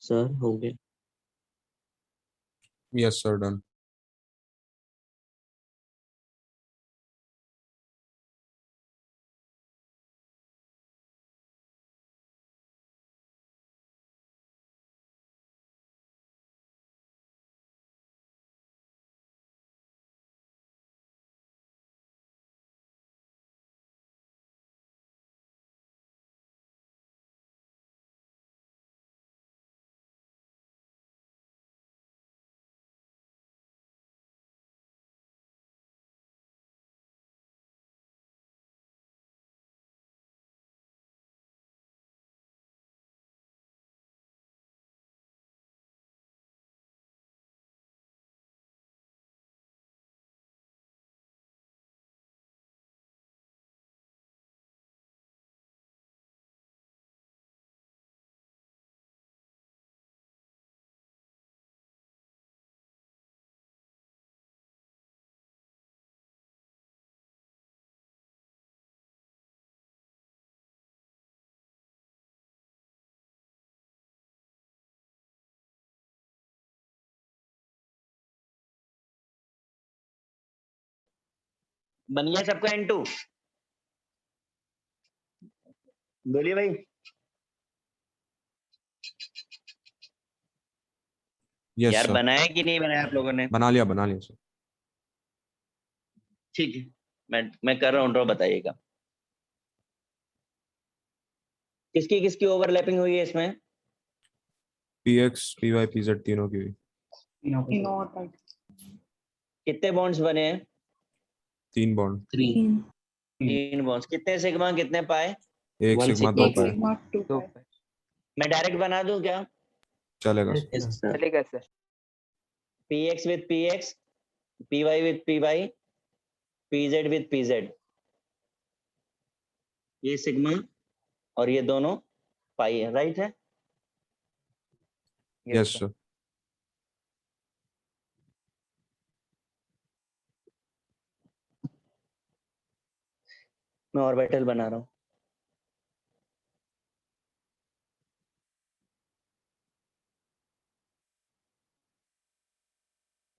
[SPEAKER 7] सर हो गया।
[SPEAKER 2] Yes, sir, done.
[SPEAKER 1] बन गया सबका N2? बोलिए भाई।
[SPEAKER 2] Yes,
[SPEAKER 1] यार
[SPEAKER 2] sir.
[SPEAKER 1] बनाया कि नहीं बनाया आप लोगों ने?
[SPEAKER 2] बना लिया sir.
[SPEAKER 1] ठीक है, मैं कर रहा हूँ ड्रॉ, बताइएगा किसकी किसकी ओवरलैपिंग हुई है इसमें?
[SPEAKER 2] PX, PY, PZ तीनों की हुई।
[SPEAKER 1] कितने बॉन्ड्स बने हैं?
[SPEAKER 2] 3 बॉन्ड।
[SPEAKER 1] 3 बॉन्ड्स। कितने सिग्मा कितने पाए?
[SPEAKER 2] 1
[SPEAKER 7] One
[SPEAKER 2] सिग्मा
[SPEAKER 7] sigma
[SPEAKER 2] 2 पाई।
[SPEAKER 4] तो
[SPEAKER 1] मैं डायरेक्ट बना दूं क्या?
[SPEAKER 2] चलेगा
[SPEAKER 7] Yes,
[SPEAKER 2] sir.
[SPEAKER 7] sir.
[SPEAKER 4] चलेगा sir.
[SPEAKER 1] px with px, py with py, pz with pz, ये सिग्मा और ये दोनों पाई है, राइट है?
[SPEAKER 2] Yes, sir.
[SPEAKER 1] मैं ऑर्बिटल बना रहा हूँ।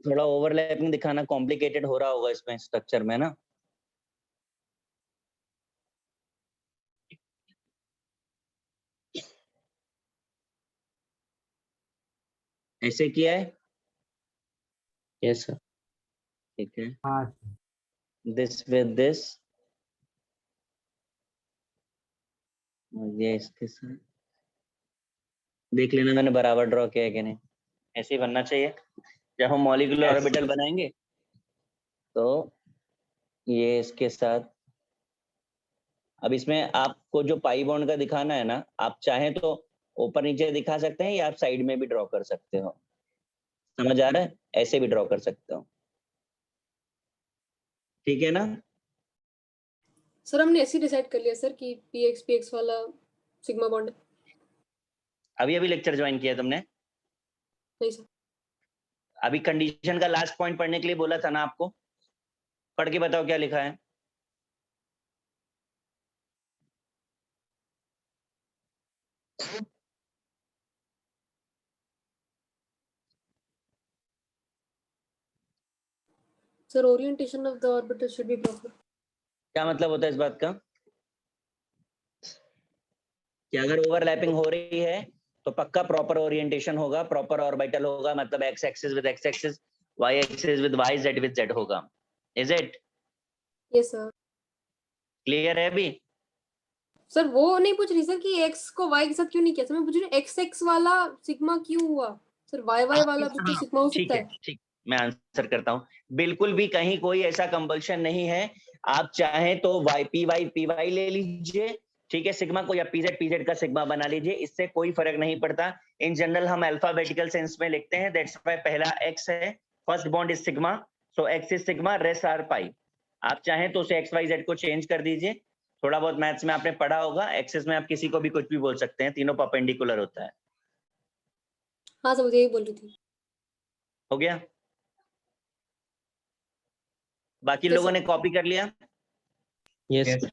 [SPEAKER 1] थोड़ा ओवरलैपिंग दिखाना कॉम्प्लिकेटेड हो रहा होगा इसमें स्ट्रक्चर में ना। ऐसे किया है?
[SPEAKER 7] Yes, sir.
[SPEAKER 1] ठीक है,
[SPEAKER 5] हाँ
[SPEAKER 1] दिस विद दिस और ये इसके साथ। देख लेना मैंने बराबर ड्रॉ किया है कि नहीं। ऐसे ही बनना चाहिए। जब हम मॉलिक्यूलर
[SPEAKER 4] Yes.
[SPEAKER 1] ऑर्बिटल बनाएंगे तो ये इसके साथ। अब इसमें आपको जो पाई बॉन्ड का दिखाना है ना, आप चाहें तो ऊपर नीचे दिखा सकते हैं या आप साइड में भी ड्रॉ कर सकते हो। समझ आ रहा है? ऐसे भी ड्रॉ कर सकते हो, ठीक है ना?
[SPEAKER 3] सर हमने ऐसे डिसाइड कर लिया सर कि px वाला सिग्मा बॉन्ड है।
[SPEAKER 1] अभी अभी लेक्चर ज्वाइन किया तुमने?
[SPEAKER 3] नहीं सर।
[SPEAKER 1] अभी कंडीशन का लास्ट पॉइंट पढ़ने के लिए बोला था ना आपको। पढ़ के बताओ क्या लिखा है।
[SPEAKER 3] Sir orientation of the orbital should B proper.
[SPEAKER 1] क्या मतलब होता है इस बात का? कि अगर ओवरलैपिंग हो रही है तो पक्का प्रॉपर ओरिएंटेशन होगा, प्रॉपर ऑर्बिटल होगा, मतलब X axis with X axis, Y axis with Y, Z with Z होगा। Is it
[SPEAKER 3] yes sir.
[SPEAKER 1] Clear है अभी?
[SPEAKER 3] सर वो नहीं पूछ रही सर कि x को y के साथ क्यों नहीं किया सर, मैं पूछ रही हूँ x वाला सिग्मा क्यों हुआ सर, y वाला भी तो सिग्मा हो
[SPEAKER 1] ठीक
[SPEAKER 3] सकता
[SPEAKER 1] है,
[SPEAKER 3] है।
[SPEAKER 1] ठीक, मैं आंसर करता हूँ। बिल्कुल भी कहीं कोई ऐसा कंपल्शन नहीं है। आप चाहें तो py ले लीजिए, ठीक है, सिग्मा को, या pz का सिग्मा बना लीजिए, इससे कोई फर्क नहीं पड़ता। इन जनरल हम अल्फाबेटिकल सेंस में लिखते हैं, दैट्स व्हाई पहला x है, first bond is sigma, so x is sigma, rest are pi. आप चाहें तो उसे xyz को चेंज कर दीजिए। थोड़ा बहुत मैथ्स में आपने पढ़ा होगा, एक्सिस में आप किसी को भी कुछ भी बोल सकते हैं, तीनों परपेंडिकुलर होता है।
[SPEAKER 3] हाँ सर मुझे यही बोल रही थी।
[SPEAKER 1] हो गया? बाकी
[SPEAKER 3] Yes,
[SPEAKER 1] लोगों
[SPEAKER 3] sir.
[SPEAKER 1] ने कॉपी कर लिया?
[SPEAKER 7] Yes,
[SPEAKER 4] Yes.
[SPEAKER 7] sir.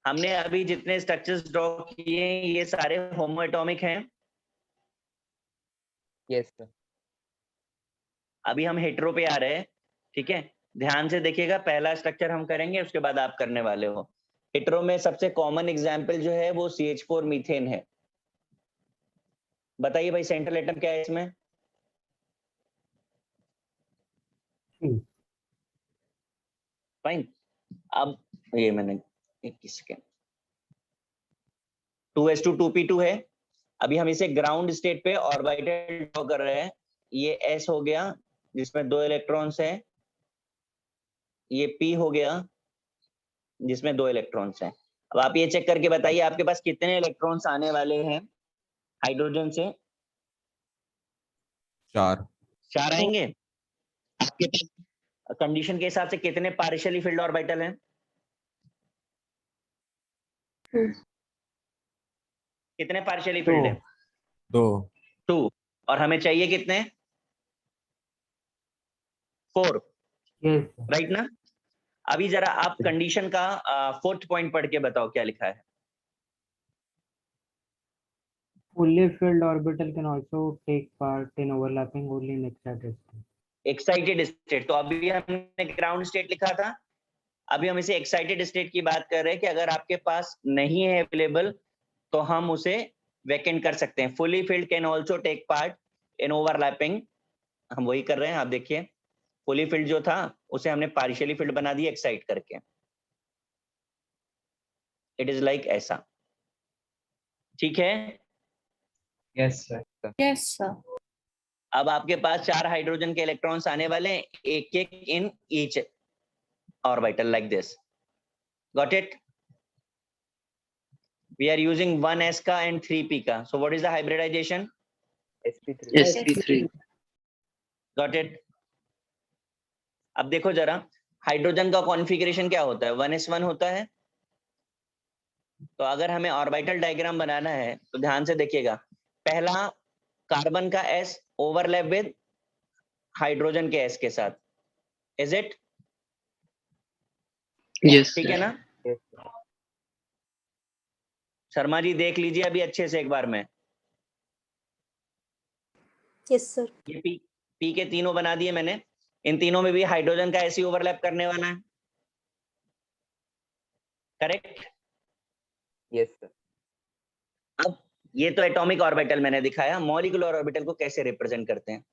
[SPEAKER 1] हमने अभी जितने स्ट्रक्चर्स ड्रॉ किए ये सारे होमोएटॉमिक हैं।
[SPEAKER 4] Yes, sir.
[SPEAKER 1] अभी हम हेटेरो पे आ रहे हैं, ठीक है। ध्यान से देखिएगा, पहला स्ट्रक्चर हम करेंगे, उसके बाद आप करने वाले हो। हेटेरो में सबसे कॉमन एग्जांपल जो है वो CH4 मीथेन है। बताइए भाई सेंट्रल एटम क्या है इसमें? फाइन। अब ये मैंने 21 सेकेंड 2s2 2p2 है। अभी हम इसे ग्राउंड स्टेट पे ऑर्बिटल ड्रॉ कर रहे हैं। ये s हो गया जिसमें 2 इलेक्ट्रॉन्स हैं, ये p हो गया जिसमें 2 इलेक्ट्रॉन्स हैं। अब आप ये चेक करके बताइए आपके पास कितने इलेक्ट्रॉन्स आने वाले हैं हाइड्रोजन से?
[SPEAKER 2] 4।
[SPEAKER 1] 4 आएंगे। आपके पास कंडीशन के हिसाब से कितने पार्शियली फिल्ड ऑर्बिटल हैं? कितने पार्शियली फिल्ड हैं?
[SPEAKER 2] 2।
[SPEAKER 1] 2। और हमें चाहिए कितने? 4,
[SPEAKER 6] Yes.
[SPEAKER 1] राइट ना? अभी जरा आप कंडीशन का 4th पॉइंट पढ़ के बताओ क्या लिखा है।
[SPEAKER 6] Fully filled orbital can also take part in overlapping only in excited state.
[SPEAKER 1] Excited state, तो अभी हमने ग्राउंड स्टेट लिखा था, अभी हम इसे एक्साइटेड स्टेट की बात कर रहे हैं कि अगर आपके पास नहीं है अवेलेबल तो हम उसे वैकेंट कर सकते हैं। Fully filled can also take part in overlapping, हम वही कर रहे हैं। आप देखिए फुली फिल्ड जो था उसे हमने पार्शियली फिल्ड बना दिया एक्साइट करके। इट इज लाइक ऐसा, ठीक है।
[SPEAKER 4] Yes, sir.
[SPEAKER 8] Yes, sir.
[SPEAKER 1] अब आपके पास 4 हाइड्रोजन के इलेक्ट्रॉन्स आने वाले हैं, एक एक in each orbital like this. Got it? We are using 1s का and 3p का. So what is the hybridization?
[SPEAKER 4] sp3.
[SPEAKER 7] sp3
[SPEAKER 1] Got it? अब देखो जरा हाइड्रोजन का कॉन्फ़िगरेशन क्या होता है? 1s1 होता है। तो अगर हमें ऑर्बिटल डायग्राम बनाना है तो ध्यान से देखिएगा, पहला कार्बन का s ओवरलैप विद हाइड्रोजन के s के साथ, इज इट?
[SPEAKER 7] yes
[SPEAKER 1] ठीक है ना?
[SPEAKER 4] Yes, sir.
[SPEAKER 1] शर्मा जी देख लीजिए अभी अच्छे से एक बार में।
[SPEAKER 3] Yes sir.
[SPEAKER 1] ये p के तीनों बना दिए मैंने, इन तीनों में भी हाइड्रोजन का s ही ओवरलैप करने वाला है, करेक्ट?
[SPEAKER 4] Yes, sir.
[SPEAKER 1] अब ये तो एटॉमिक ऑर्बिटल मैंने दिखाया, मॉलिक्यूलर ऑर्बिटल को कैसे रिप्रेजेंट करते हैं?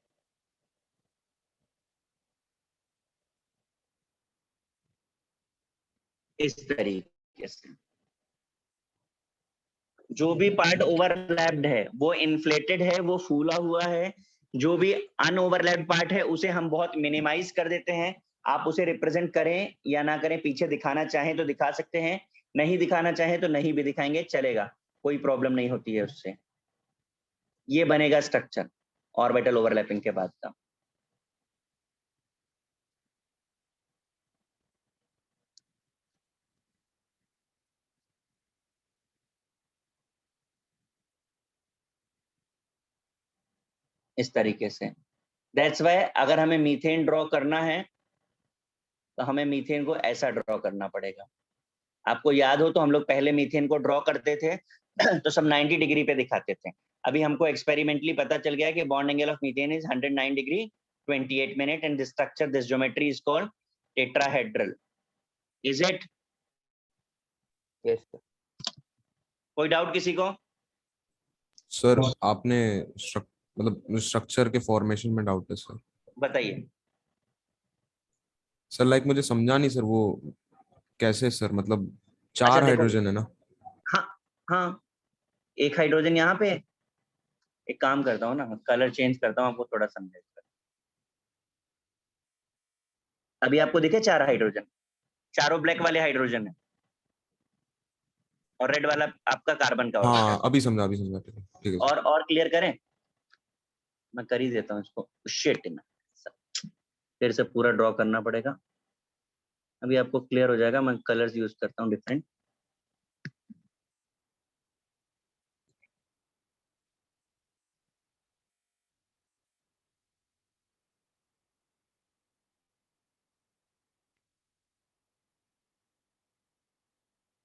[SPEAKER 1] इस तरीके से, जो भी पार्ट ओवरलैप्ड है वो इन्फ्लेटेड है, वो फूला हुआ है। जो भी अनओवरलैप्ड पार्ट है उसे हम बहुत मिनिमाइज कर देते हैं। आप उसे रिप्रेजेंट करें या ना करें, पीछे दिखाना चाहें तो दिखा सकते हैं, नहीं दिखाना चाहें तो नहीं भी दिखाएंगे, चलेगा, कोई प्रॉब्लम नहीं होती है उससे। ये बनेगा स्ट्रक्चर ऑर्बिटल ओवरलैपिंग के बाद का। इस तरीके से, दैट्स वाई अगर हमें मीथेन ड्रॉ करना है तो हमें मीथेन को ऐसा ड्रॉ करना पड़ेगा। आपको याद हो तो हम लोग पहले मीथेन को ड्रॉ करते थे तो सब 90 डिग्री पे दिखाते थे। अभी हमको एक्सपेरिमेंटली पता चल गया कि bond angle of methane is 109 degree 28 minute and this structure, this geometry is called tetrahedral. Is it?
[SPEAKER 4] Yes, sir.
[SPEAKER 1] कोई डाउट किसी को?
[SPEAKER 2] सर आपने मतलब स्ट्रक्चर के फॉर्मेशन में डाउट है सर।
[SPEAKER 1] बताइए।
[SPEAKER 2] सर लाइक मुझे समझा नहीं सर, वो कैसे सर, मतलब
[SPEAKER 1] अच्छा
[SPEAKER 2] 4
[SPEAKER 1] देखो,
[SPEAKER 2] हाइड्रोजन है ना?
[SPEAKER 1] हाँ हाँ, एक हाइड्रोजन यहाँ पे। एक काम करता हूँ ना, कलर चेंज करता हूँ, आपको थोड़ा समझेगा। अभी आपको दिखे 4 हाइड्रोजन, चारों ब्लैक वाले हाइड्रोजन है और रेड वाला आपका कार्बन का
[SPEAKER 2] हाँ
[SPEAKER 1] ऑर्बिटल।
[SPEAKER 2] अभी समझा ठीक है सर।
[SPEAKER 1] और क्लियर करें? मैं कर ही देता हूँ इसको। शिट, फिर से पूरा ड्रॉ करना पड़ेगा। अभी आपको क्लियर हो जाएगा, मैं कलर्स यूज करता हूँ डिफरेंट।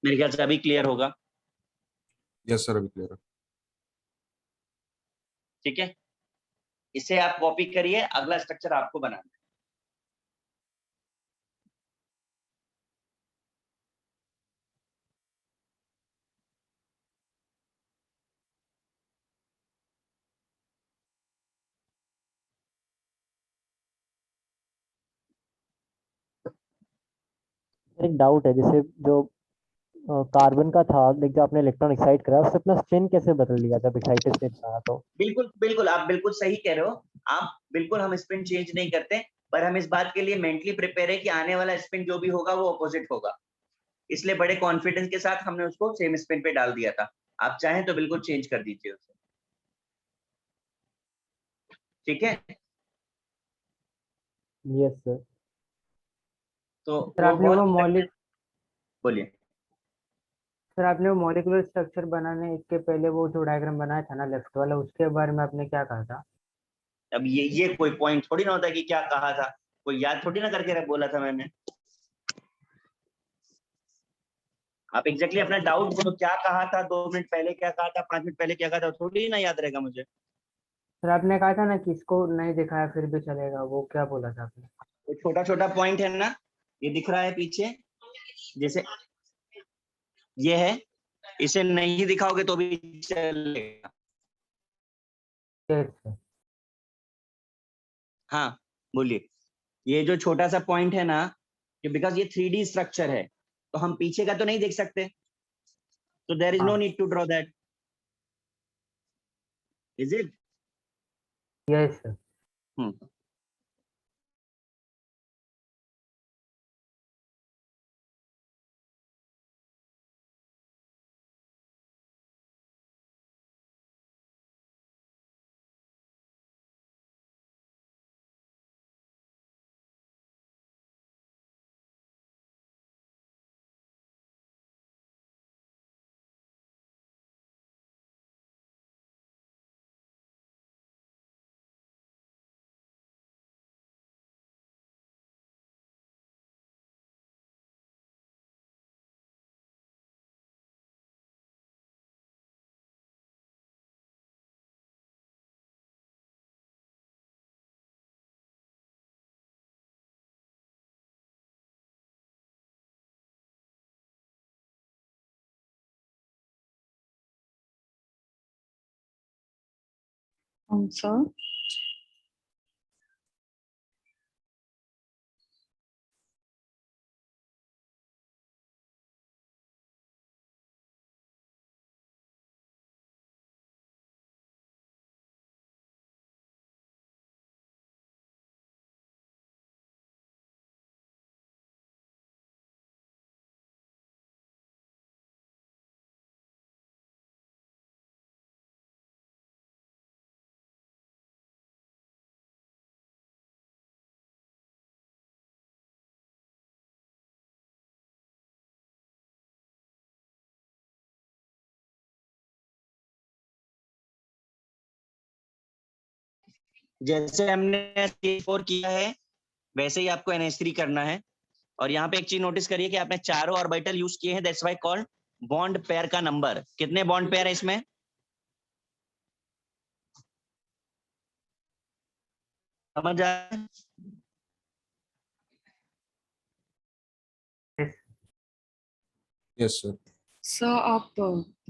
[SPEAKER 1] मेरे ख्याल से अभी क्लियर होगा,
[SPEAKER 2] यस सर अभी क्लियर है।
[SPEAKER 1] ठीक है। इसे आप कॉपी करिए, अगला स्ट्रक्चर आपको बनाना है।
[SPEAKER 5] एक डाउट है, जैसे जो कार्बन का था, लाइक जो आपने इलेक्ट्रॉन एक्साइट करा, उससे अपना स्पिन कैसे बदल लिया जब एक्साइटेड स्टेट में आया? तो
[SPEAKER 1] बिल्कुल बिल्कुल, आप बिल्कुल सही कह रहे हो। आप बिल्कुल, हम स्पिन चेंज नहीं करते, पर हम इस बात के लिए मेंटली प्रिपेयर है कि आने वाला स्पिन जो भी होगा वो अपोजिट होगा, इसलिए बड़े कॉन्फिडेंस के साथ हमने उसको सेम स्पिन पे डाल दिया था। आप चाहें तो बिल्कुल चेंज कर दीजिए उसे, ठीक है?
[SPEAKER 5] Yes sir.
[SPEAKER 1] तो
[SPEAKER 6] सर
[SPEAKER 1] वो
[SPEAKER 6] आपने वो
[SPEAKER 1] बहुत, बोलिए।
[SPEAKER 6] सर आपने वो मॉलिक्यूलर स्ट्रक्चर बनाने के पहले वो जो डायग्राम बनाया था ना लेफ्ट वाला, उसके बारे में आपने क्या कहा था?
[SPEAKER 1] अब ये कोई पॉइंट थोड़ी ना होता कि क्या कहा था, कोई याद थोड़ी ना करके बोला था मैंने। आप एग्जैक्टली अपना डाउट बोलो, क्या कहा था 2 मिनट पहले, क्या कहा था 5 मिनट पहले, क्या कहा था, थोड़ी ना याद रहेगा मुझे।
[SPEAKER 6] सर आपने कहा था ना कि इसको नहीं दिखाया फिर भी चलेगा, वो क्या बोला था आपने?
[SPEAKER 1] वो छोटा छोटा पॉइंट है ना, ये दिख रहा है पीछे, जैसे ये है, इसे नहीं दिखाओगे तो भी चलेगा।
[SPEAKER 6] Yes sir.
[SPEAKER 1] हाँ बोलिए। ये जो छोटा सा पॉइंट है ना, कि बिकॉज ये 3D स्ट्रक्चर है, तो हम पीछे का तो नहीं देख सकते, तो देयर इज नो
[SPEAKER 6] हाँ।
[SPEAKER 1] Need to draw that, is it?
[SPEAKER 6] Yes sir.
[SPEAKER 9] Sir,
[SPEAKER 1] जैसे हमने CH4 किया है वैसे ही आपको NH3 करना है। और यहाँ पे एक चीज नोटिस करिए कि आपने चारों ऑर्बिटल यूज किए हैं, that's why called bond pair का नंबर। कितने बॉन्ड पेयर है इसमें? समझ आया?
[SPEAKER 2] Yes sir.
[SPEAKER 9] sir, आप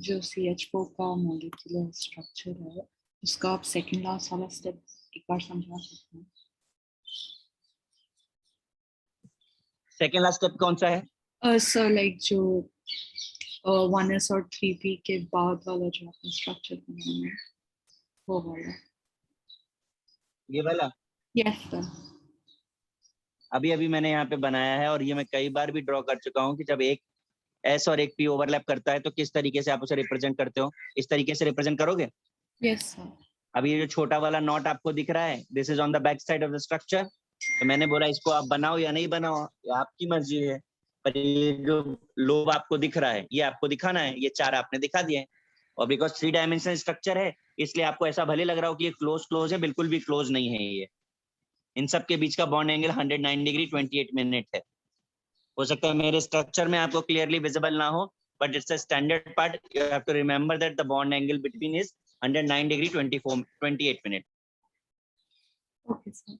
[SPEAKER 9] जो CH4 का मॉलिक्यूलर स्ट्रक्चर है उसका आप सेकंड लास्ट वाला स्टेप एक बार समझा सकते हैं?
[SPEAKER 1] सेकेंड लास्ट स्टेप कौन सा है?
[SPEAKER 9] सर लाइक जो 1s और 3p के बाद वाला जो आपने स्ट्रक्चर बनाया है वो वाला।
[SPEAKER 1] ये वाला?
[SPEAKER 9] Yes sir.
[SPEAKER 1] अभी अभी मैंने यहाँ पे बनाया है, और ये मैं कई बार भी ड्रॉ कर चुका हूँ कि जब एक S और एक P ओवरलैप करता है तो किस तरीके से आप उसे रिप्रेजेंट करते हो। इस तरीके से रिप्रेजेंट करोगे?
[SPEAKER 9] Yes sir.
[SPEAKER 1] अभी ये जो छोटा वाला नॉट आपको दिख रहा है, this is on the back side of the structure. तो मैंने बोला इसको आप बनाओ या नहीं बनाओ, ये आपकी मर्जी है, पर ये जो लोब आपको दिख रहा है ये आपको दिखाना है, ये 4 आपने दिखा दिए हैं। और बिकॉज 3 डायमेंशनल स्ट्रक्चर है इसलिए आपको ऐसा भले लग रहा हो कि ये क्लोज है, बिल्कुल भी क्लोज नहीं है ये। इन सब के बीच का बॉन्ड एंगल 109 डिग्री 28 मिनट है। हो सकता है मेरे स्ट्रक्चर में आपको क्लियरली विजिबल ना हो, but it's a standard part, you have to remember that the bond angle between is 109 degree 28 minute.
[SPEAKER 9] Okay, sir.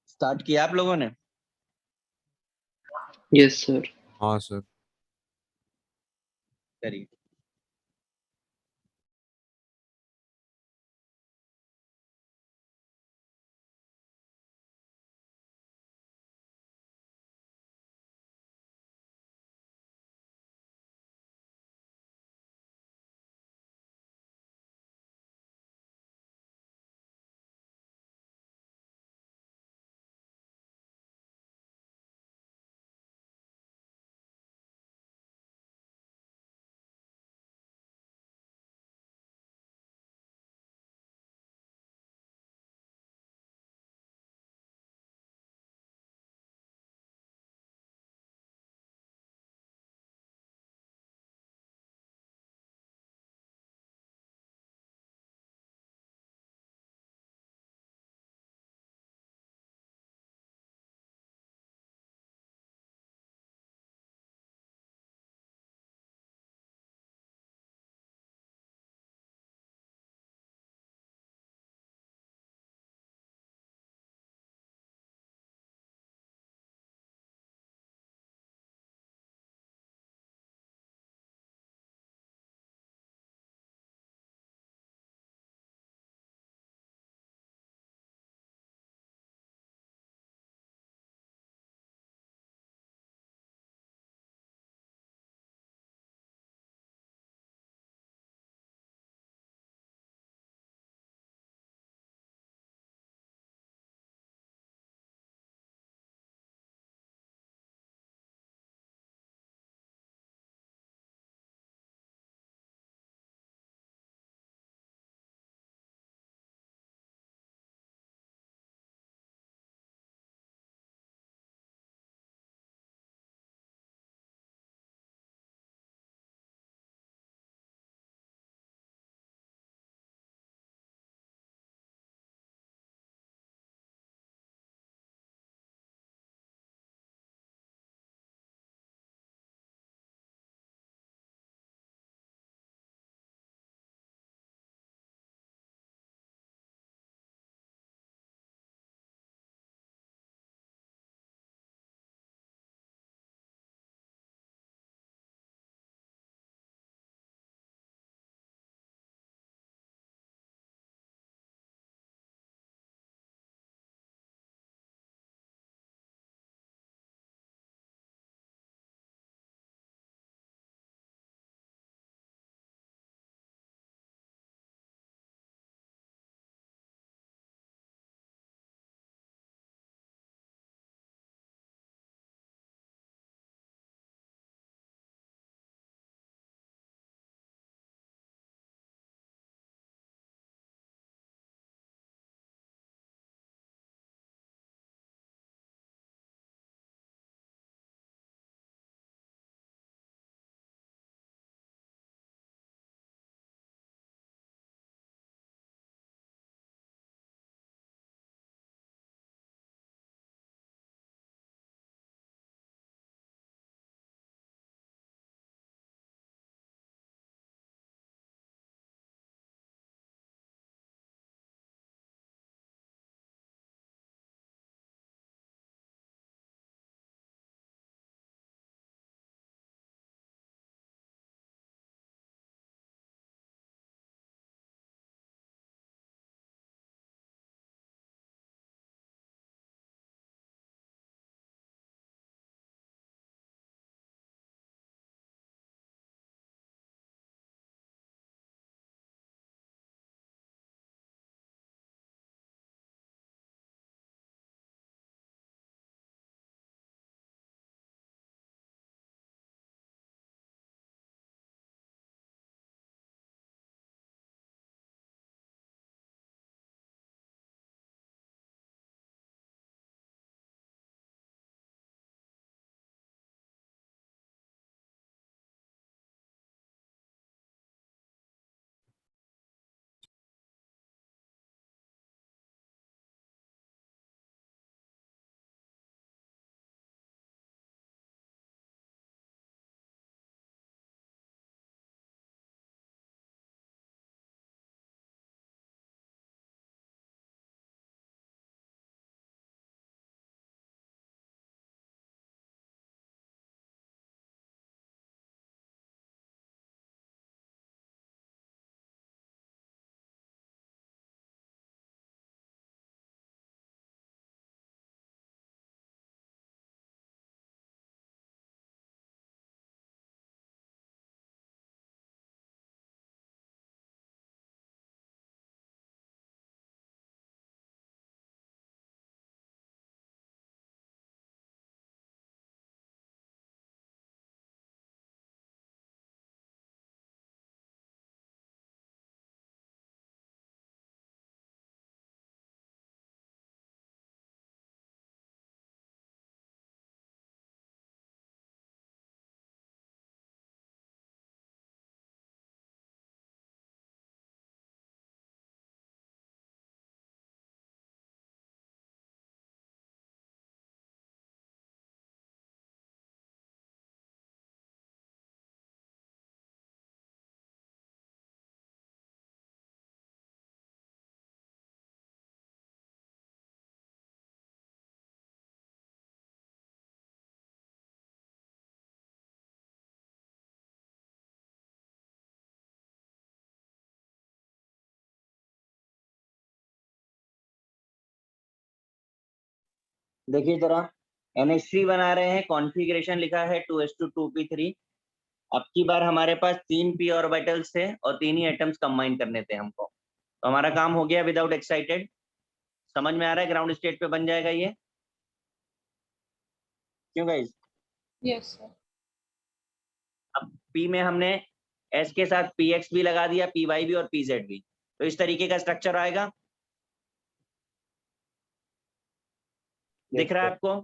[SPEAKER 1] Start किया आप लोगों ने?
[SPEAKER 7] Yes, sir.
[SPEAKER 2] हाँ सर।
[SPEAKER 1] करिए। देखिए जरा, NH3 बना रहे हैं, कॉन्फ़िगरेशन लिखा है 2s2 2p3। अब की बार हमारे पास 3 p ऑर्बिटल्स थे और 3 ही एटम्स कंबाइन करने थे हमको, तो हमारा काम हो गया विदाउट एक्साइटेड। समझ में आ रहा है ग्राउंड स्टेट पे बन जाएगा ये, क्यों गाइस?
[SPEAKER 9] Yes sir.
[SPEAKER 1] अब P में हमने S के साथ PX भी लगा दिया, PY भी और PZ भी, तो इस तरीके का स्ट्रक्चर आएगा। दिख रहा है आपको?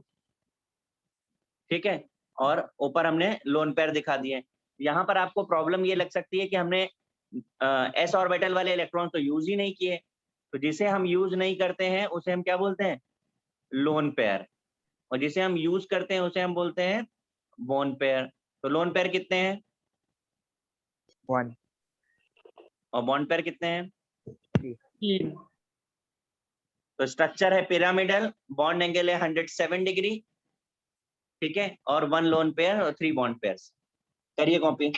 [SPEAKER 1] ठीक है, और ऊपर हमने लोन पेयर दिखा दिए। यहाँ पर आपको प्रॉब्लम ये लग सकती है कि हमने S ऑर्बिटल वाले इलेक्ट्रॉन तो यूज ही नहीं किए, तो जिसे हम यूज नहीं करते हैं उसे हम क्या बोलते हैं? Lone pair. और जिसे हम यूज करते हैं उसे हम बोलते हैं बोन पेयर। तो लोन पेयर कितने हैं
[SPEAKER 4] 1
[SPEAKER 1] और बॉन्ड पेयर कितने हैं?
[SPEAKER 4] 3
[SPEAKER 1] तो स्ट्रक्चर है पिरामिडल, बॉन्ड एंगल है 107 डिग्री, ठीक है, और 1 लोन पेयर और 3 बॉन्ड पेयर्स। करिए कॉपी।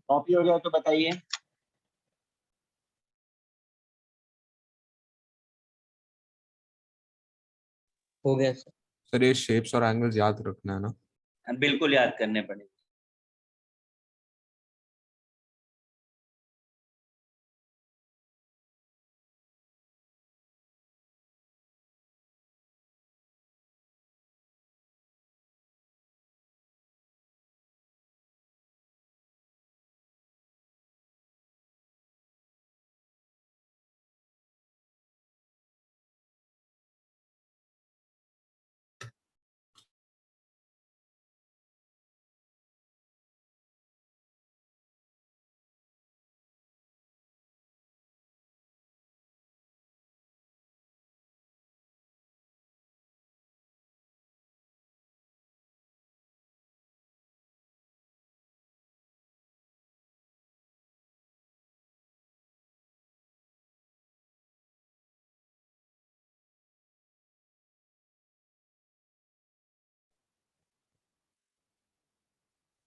[SPEAKER 1] कॉपी हो जाए तो बताइए।
[SPEAKER 7] हो गया सर।
[SPEAKER 2] सर ये शेप्स और एंगल्स याद रखना है ना?
[SPEAKER 1] बिल्कुल याद करने पड़ेंगे।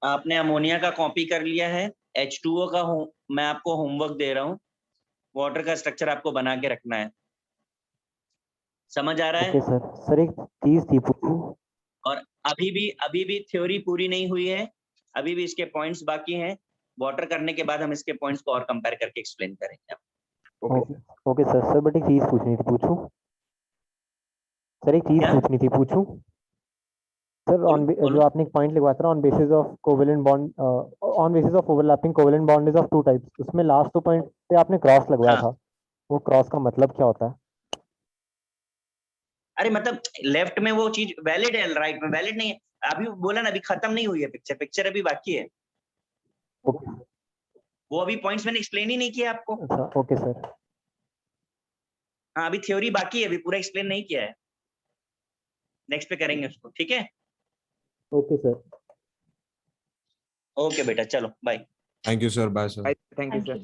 [SPEAKER 1] आपने अमोनिया का कॉपी कर लिया है, H2O का मैं आपको होमवर्क दे रहा हूँ, वाटर का स्ट्रक्चर आपको बना के रखना है। समझ आ रहा है?
[SPEAKER 5] Okay sir. सर एक चीज थी पूछूं?
[SPEAKER 1] और अभी भी थ्योरी पूरी नहीं हुई है, अभी भी इसके पॉइंट्स बाकी हैं। वाटर करने के बाद हम इसके पॉइंट्स को और कंपेयर करके एक्सप्लेन करेंगे।
[SPEAKER 5] Okay sir. सर बट एक चीज पूछनी थी, पूछूं? सर एक चीज
[SPEAKER 1] क्या?
[SPEAKER 5] पूछनी थी, पूछूं? सर ऑन जो आपने एक पॉइंट लिखवाया था on basis of covalent bond, on basis of overlapping covalent bond is of 2 types, उसमें लास्ट 2 पॉइंट पे आपने क्रॉस लगवाया
[SPEAKER 1] हाँ।
[SPEAKER 5] था, वो क्रॉस का मतलब क्या होता है?
[SPEAKER 1] अरे मतलब लेफ्ट में वो चीज वैलिड है, राइट में वैलिड नहीं है। अभी बोला ना, अभी खत्म नहीं हुई है पिक्चर अभी बाकी है।
[SPEAKER 5] ओके।
[SPEAKER 1] वो अभी पॉइंट्स मैंने एक्सप्लेन ही नहीं किया आपको।
[SPEAKER 5] अच्छा ओके सर।
[SPEAKER 1] हाँ, अभी थ्योरी बाकी है, अभी पूरा एक्सप्लेन नहीं किया है, नेक्स्ट पे करेंगे उसको, ठीक है?
[SPEAKER 5] Okay sir.
[SPEAKER 1] ओके बेटा, चलो bye.
[SPEAKER 2] Thank you sir, bye sir.
[SPEAKER 4] Thank you sir.